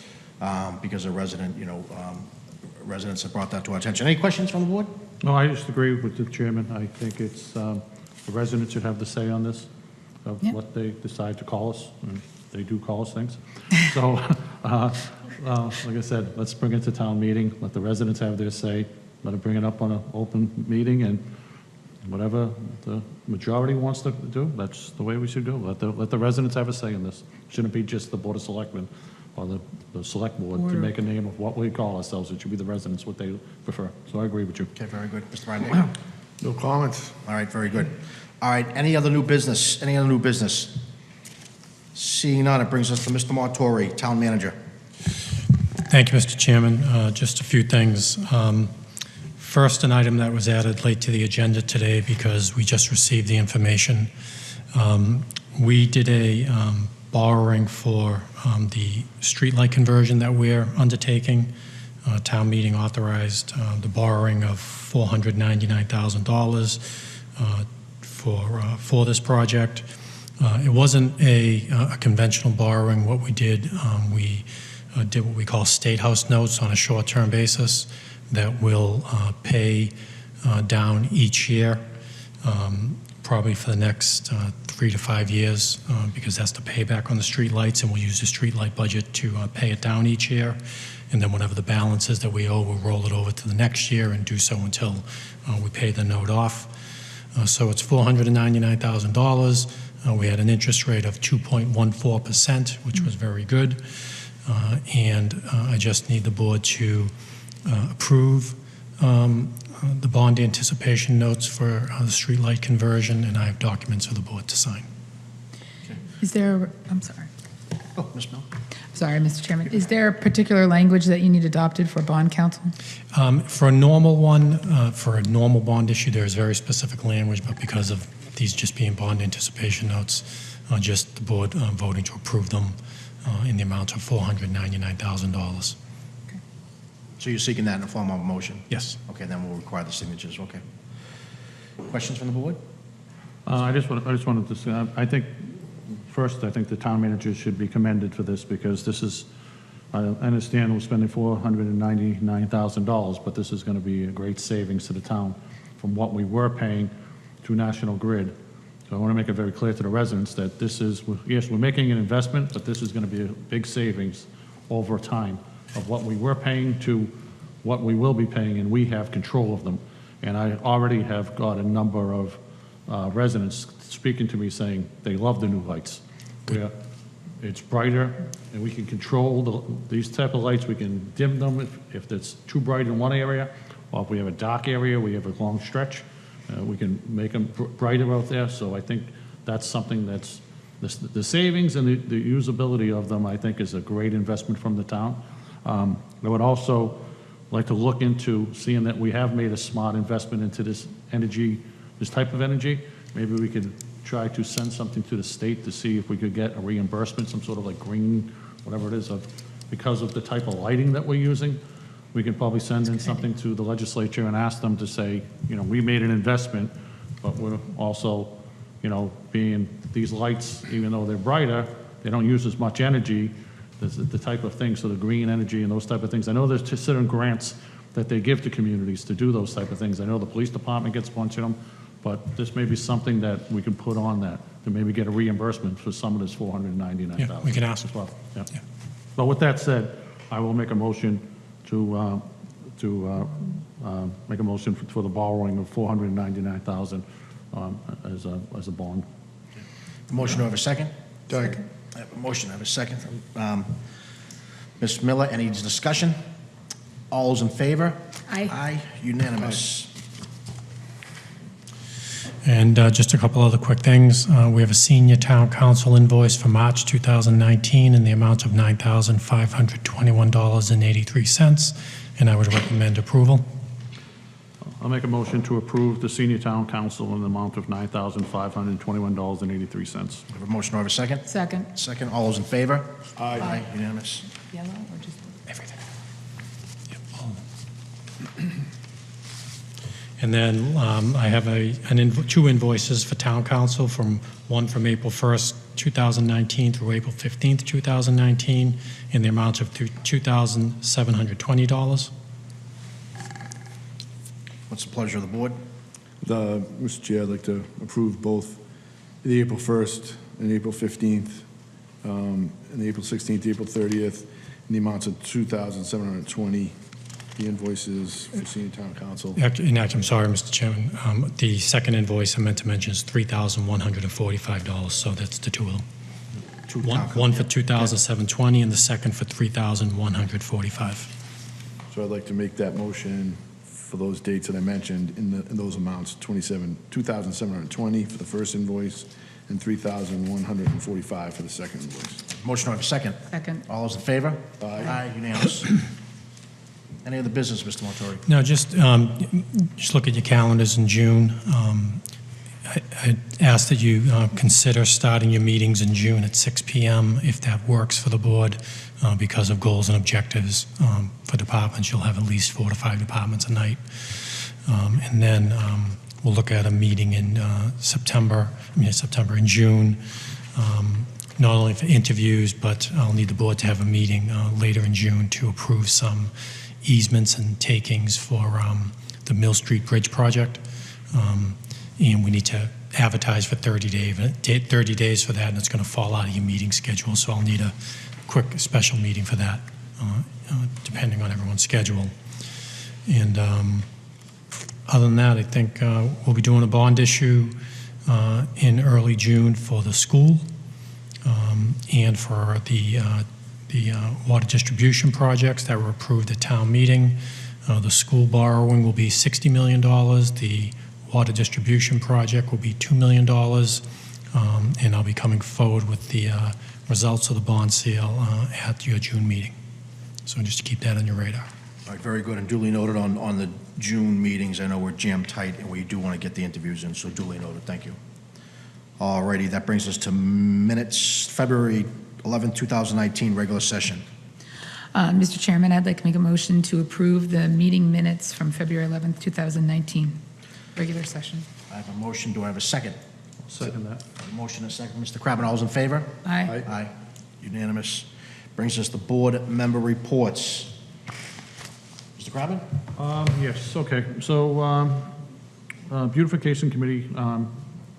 because a resident, residents have brought that to our attention. Any questions from the board? No, I just agree with the chairman. I think it's, the residents should have the say on this, of Yeah. what they decide to call us, and they do call us things. So, like I said, let's bring it to town meeting, let the residents have their say, let them bring it up on an open meeting, and whatever the majority wants to do, that's the way we should go. Let the residents have a say in this. Shouldn't be just the Board of Selectmen or the Select Board to make a name of what we call ourselves. It should be the residents, what they prefer. So I agree with you. Okay, very good. Mr. Ryan? No comments. All right, very good. All right, any other new business? Any other new business? Seeing none, it brings us to Mr. Montori, Town Manager. Thank you, Mr. Chairman. Just a few things. First, an item that was added late to the agenda today because we just received the information. We did a borrowing for the streetlight conversion that we're undertaking. Town meeting authorized the borrowing of $499,000 for this project. It wasn't a conventional borrowing. What we did, we did what we call State House notes on a short-term basis that will pay down each year, probably for the next 3 to 5 years, because that's the payback on the street lights, and we'll use the street light budget to pay it down each year. And then whatever the balance is that we owe, we'll roll it over to the next year and do so until we pay the note off. So it's $499,000. We had an interest rate of 2.14%, which was very good. And I just need the board to approve the bond anticipation notes for the streetlight conversion, and I have documents for the board to sign. Is there, I'm sorry. Oh, Ms. Miller? Sorry, Mr. Chairman. Is there a particular language that you need adopted for bond counsel? For a normal one, for a normal bond issue, there is very specific language, but because of these just being bond anticipation notes, just the board voting to approve them in the amount of $499,000. So you're seeking that in the form of a motion? Yes. Okay, then we'll require the signatures, okay. Questions from the board? I just wanted to say, I think the town manager should be commended for this, because this is, I understand we're spending $499,000, but this is going to be a great savings to the town from what we were paying to National Grid. So I want to make it very clear to the residents that this is, yes, we're making an investment, but this is going to be a big savings over time of what we were paying to what we will be paying, and we have control of them. And I already have got a number of residents speaking to me saying they love the new lights. Where it's brighter, and we can control these type of lights. We can dim them if it's too bright in one area, or if we have a dark area, we have a long stretch, we can make them brighter out there. So I think that's something that's, the savings and the usability of them, I think, is a great investment from the town. I would also like to look into seeing that we have made a smart investment into this energy, this type of energy. Maybe we could try to send something to the state to see if we could get a reimbursement, some sort of like green, whatever it is, because of the type of lighting that we're using. We could probably send in something to the legislature and ask them to say, we made an investment, but we're also, being these lights, even though they're brighter, they don't use as much energy, the type of things, so the green energy and those type of things. I know there's certain grants that they give to communities to do those type of things. I know the police department gets a bunch of them, but this may be something that we can put on that to maybe get a reimbursement for some of this $499,000. Yeah, we can ask. as well. Yeah. Yeah. But with that said, I will make a motion to make a motion for the borrowing of $499,000 as a bond. Motion to have a second? Second. I have a motion, I have a second from Ms. Miller. Any discussion? All those in favor? Aye. Aye, unanimous. And just a couple other quick things. We have a senior town council invoice for March 2019 in the amount of $9,521.83, and I would recommend approval. I'll make a motion to approve the senior town council in the amount of $9,521.83. I have a motion, do I have a second? Second. Second, all those in favor? Aye, unanimous. Yellow or just? Everything. Yep, all of them. And then I have two invoices for town council, one from April 1st, 2019 through April 15th, 2019, in the amount of $2,720. What's the pleasure of the board? Mr. Chair, I'd like to approve both the April 1st and April 15th, and the April 16th, April 30th, in the amounts of $2,720. The invoices for senior town council. I'm sorry, Mr. Chairman. The second invoice I meant to mention is $3,145, so that's the two of them. One for $2,720 and the second for $3,145. So I'd like to make that motion for those dates that I mentioned in those amounts, $2,720 for the first invoice and $3,145 for the second invoice. Motion, do I have a second? Second. All those in favor? Aye, unanimous. Any other business, Mr. Montori? No, just look at your calendars in June. I ask that you consider starting your meetings in June at 6 p.m. if that works for the board, because of goals and objectives for departments. You'll have at least 4 to 5 departments a night. And then we'll look at a meeting in in June, not only for interviews, but I'll need the board to have a meeting later in June to approve some easements and takings for the Mill Street Bridge project. And we need to advertise for 30 days for that, and it's going to fall out of your meeting schedule, so I'll need a quick special meeting for that, depending on everyone's schedule. And other than that, I think we'll be doing a bond issue in early June for the school and for the water distribution projects that were approved at town meeting. The school borrowing will be $60 million. The water distribution project will be $2 million. And I'll be coming forward with the results of the bond sale at your June meeting. So just to keep that on your radar. All right, very good, and duly noted on the June meetings. I know we're jammed tight, and we do want to get the interviews in, so duly noted. Thank you. All righty, that brings us to minutes, February 11, 2019, regular session. Mr. Chairman, I'd like to make a motion to approve the meeting minutes from February 11th, 2019, regular session. I have a motion. Do I have a second? Second that. A motion and a second. Mr. Kravitz, all's in favor? Aye. Aye. Unanimous. Brings us to board member reports. Mr. Kravitz? Yes, okay. So Beautification Committee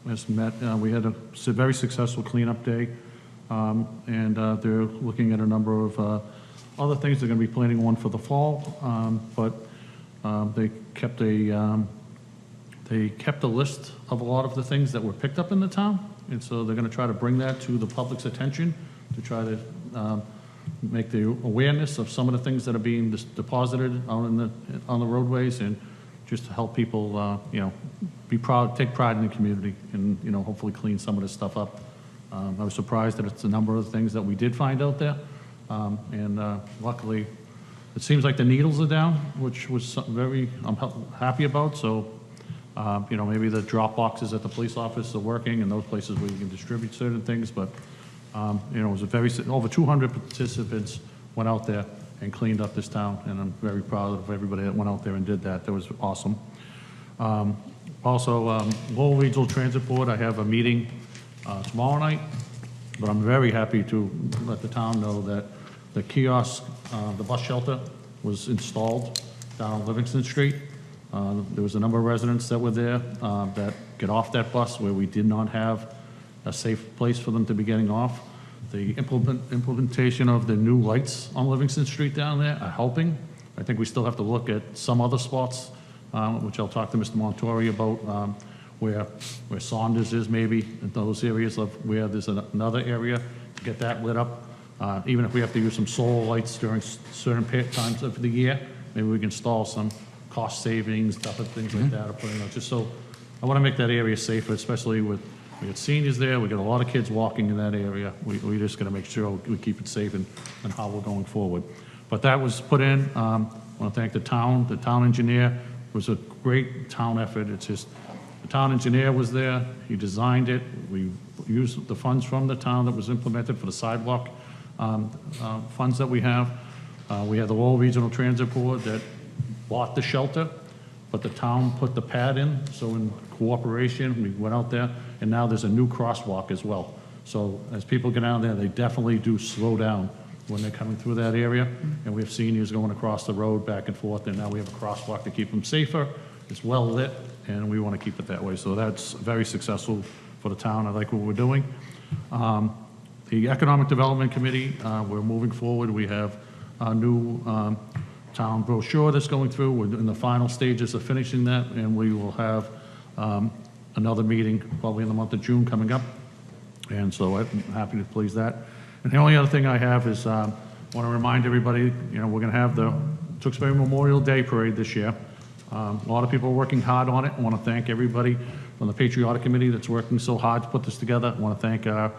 has met. We had a very successful cleanup day, and they're looking at a number of other things. They're going to be planning one for the fall, but they kept a list of a lot of the things that were picked up in the town, and so they're going to try to bring that to the public's attention to try to make the awareness of some of the things that are being deposited on the roadways, and just to help people, be proud, take pride in the community, and hopefully clean some of this stuff up. I was surprised that it's a number of things that we did find out there, and luckily, it seems like the needles are down, which was I'm happy about. So, maybe the drop boxes at the police office are working, and those places where you can distribute certain things, but. It was over 200 participants went out there and cleaned up this town, and I'm very proud of everybody that went out there and did that. That was awesome. Also, Lowell Regional Transit Board, I have a meeting tomorrow night, but I'm very happy to let the town know that the kiosk, the bus shelter was installed down on Livingston Street. There was a number of residents that were there that get off that bus where we did not have a safe place for them to be getting off. The implementation of the new lights on Livingston Street down there are helping. I think we still have to look at some other spots, which I'll talk to Mr. Montori about, where Saunders is maybe, in those areas of where there's another area to get that lit up. Even if we have to use some solar lights during certain times of the year, maybe we can install some cost savings, different things like that, or put in, just so, I want to make that area safer, especially with, we got seniors there, we got a lot of kids walking in that area. We just got to make sure we keep it safe and how we're going forward. But that was put in. I want to thank the town engineer. It was a great town effort. It's just, the town engineer was there, he designed it. We used the funds from the town that was implemented for the sidewalk funds that we have. We had the Lowell Regional Transit Board that bought the shelter, but the town put the pad in, so in cooperation, we went out there, and now there's a new crosswalk as well. So as people get out there, they definitely do slow down when they're coming through that area, and we have seniors going across the road back and forth, and now we have a crosswalk to keep them safer. It's well lit, and we want to keep it that way. So that's very successful for the town. I like what we're doing. The Economic Development Committee, we're moving forward. We have a new town brochure that's going through. We're in the final stages of finishing that, and we will have another meeting probably in the month of June coming up. And so I'm happy to please that. And the only other thing I have is I want to remind everybody, we're going to have the Tewksbury Memorial Day Parade this year. A lot of people are working hard on it. I want to thank everybody on the Patriotic Committee that's working so hard to put this together. I want to thank our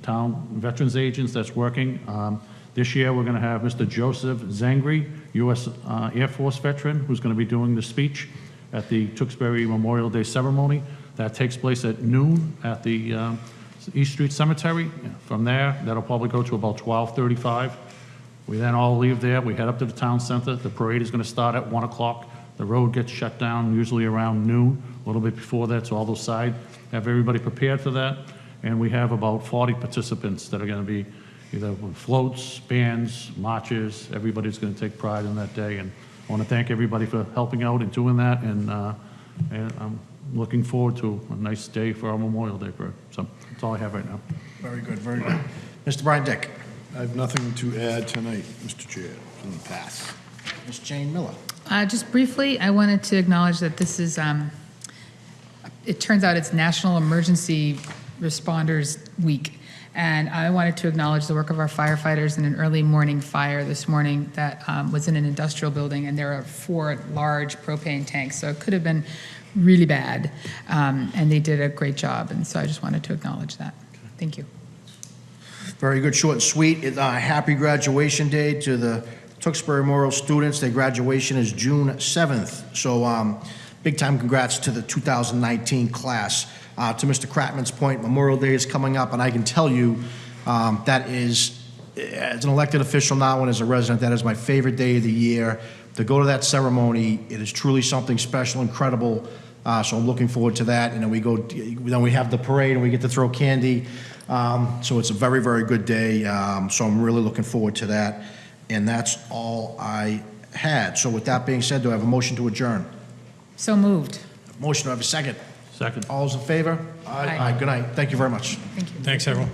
town veterans agents that's working. This year, we're going to have Mr. Joseph Zangri, U.S. Air Force veteran, who's going to be doing the speech at the Tewksbury Memorial Day ceremony. That takes place at noon at the East Street Cemetery. From there, that'll probably go to about 12:35. We then all leave there. We head up to the town center. The parade is going to start at 1 o'clock. The road gets shut down usually around noon, a little bit before that, so all those sides have everybody prepared for that. And we have about 40 participants that are going to be either with floats, bands, marches. Everybody's going to take pride in that day. And I want to thank everybody for helping out and doing that. And I'm looking forward to a nice day for our Memorial Day parade. So that's all I have right now. Very good, very good. Mr. Brian Dick. I have nothing to add tonight, Mr. Chair. It's in the past. Ms. Jane Miller. Just briefly, I wanted to acknowledge that this is, it turns out it's National Emergency Responders Week. And I wanted to acknowledge the work of our firefighters in an early morning fire this morning that was in an industrial building, and there are 4 large propane tanks, so it could have been really bad. And they did a great job, and so I just wanted to acknowledge that. Thank you. Very good, short and sweet. Happy graduation day to the Tewksbury Memorial students. Their graduation is June 7th. So big time congrats to the 2019 class. To Mr. Kratman's point, Memorial Day is coming up, and I can tell you that is, as an elected official now and as a resident, that is my favorite day of the year. To go to that ceremony, it is truly something special, incredible. So I'm looking forward to that. And then we have the parade and we get to throw candy. So it's a very, very good day. So I'm really looking forward to that. And that's all I had. So with that being said, do I have a motion to adjourn? So moved. Motion, do I have a second? Second. All those in favor? Aye. Good night. Thank you very much. Thank you. Thanks, everyone.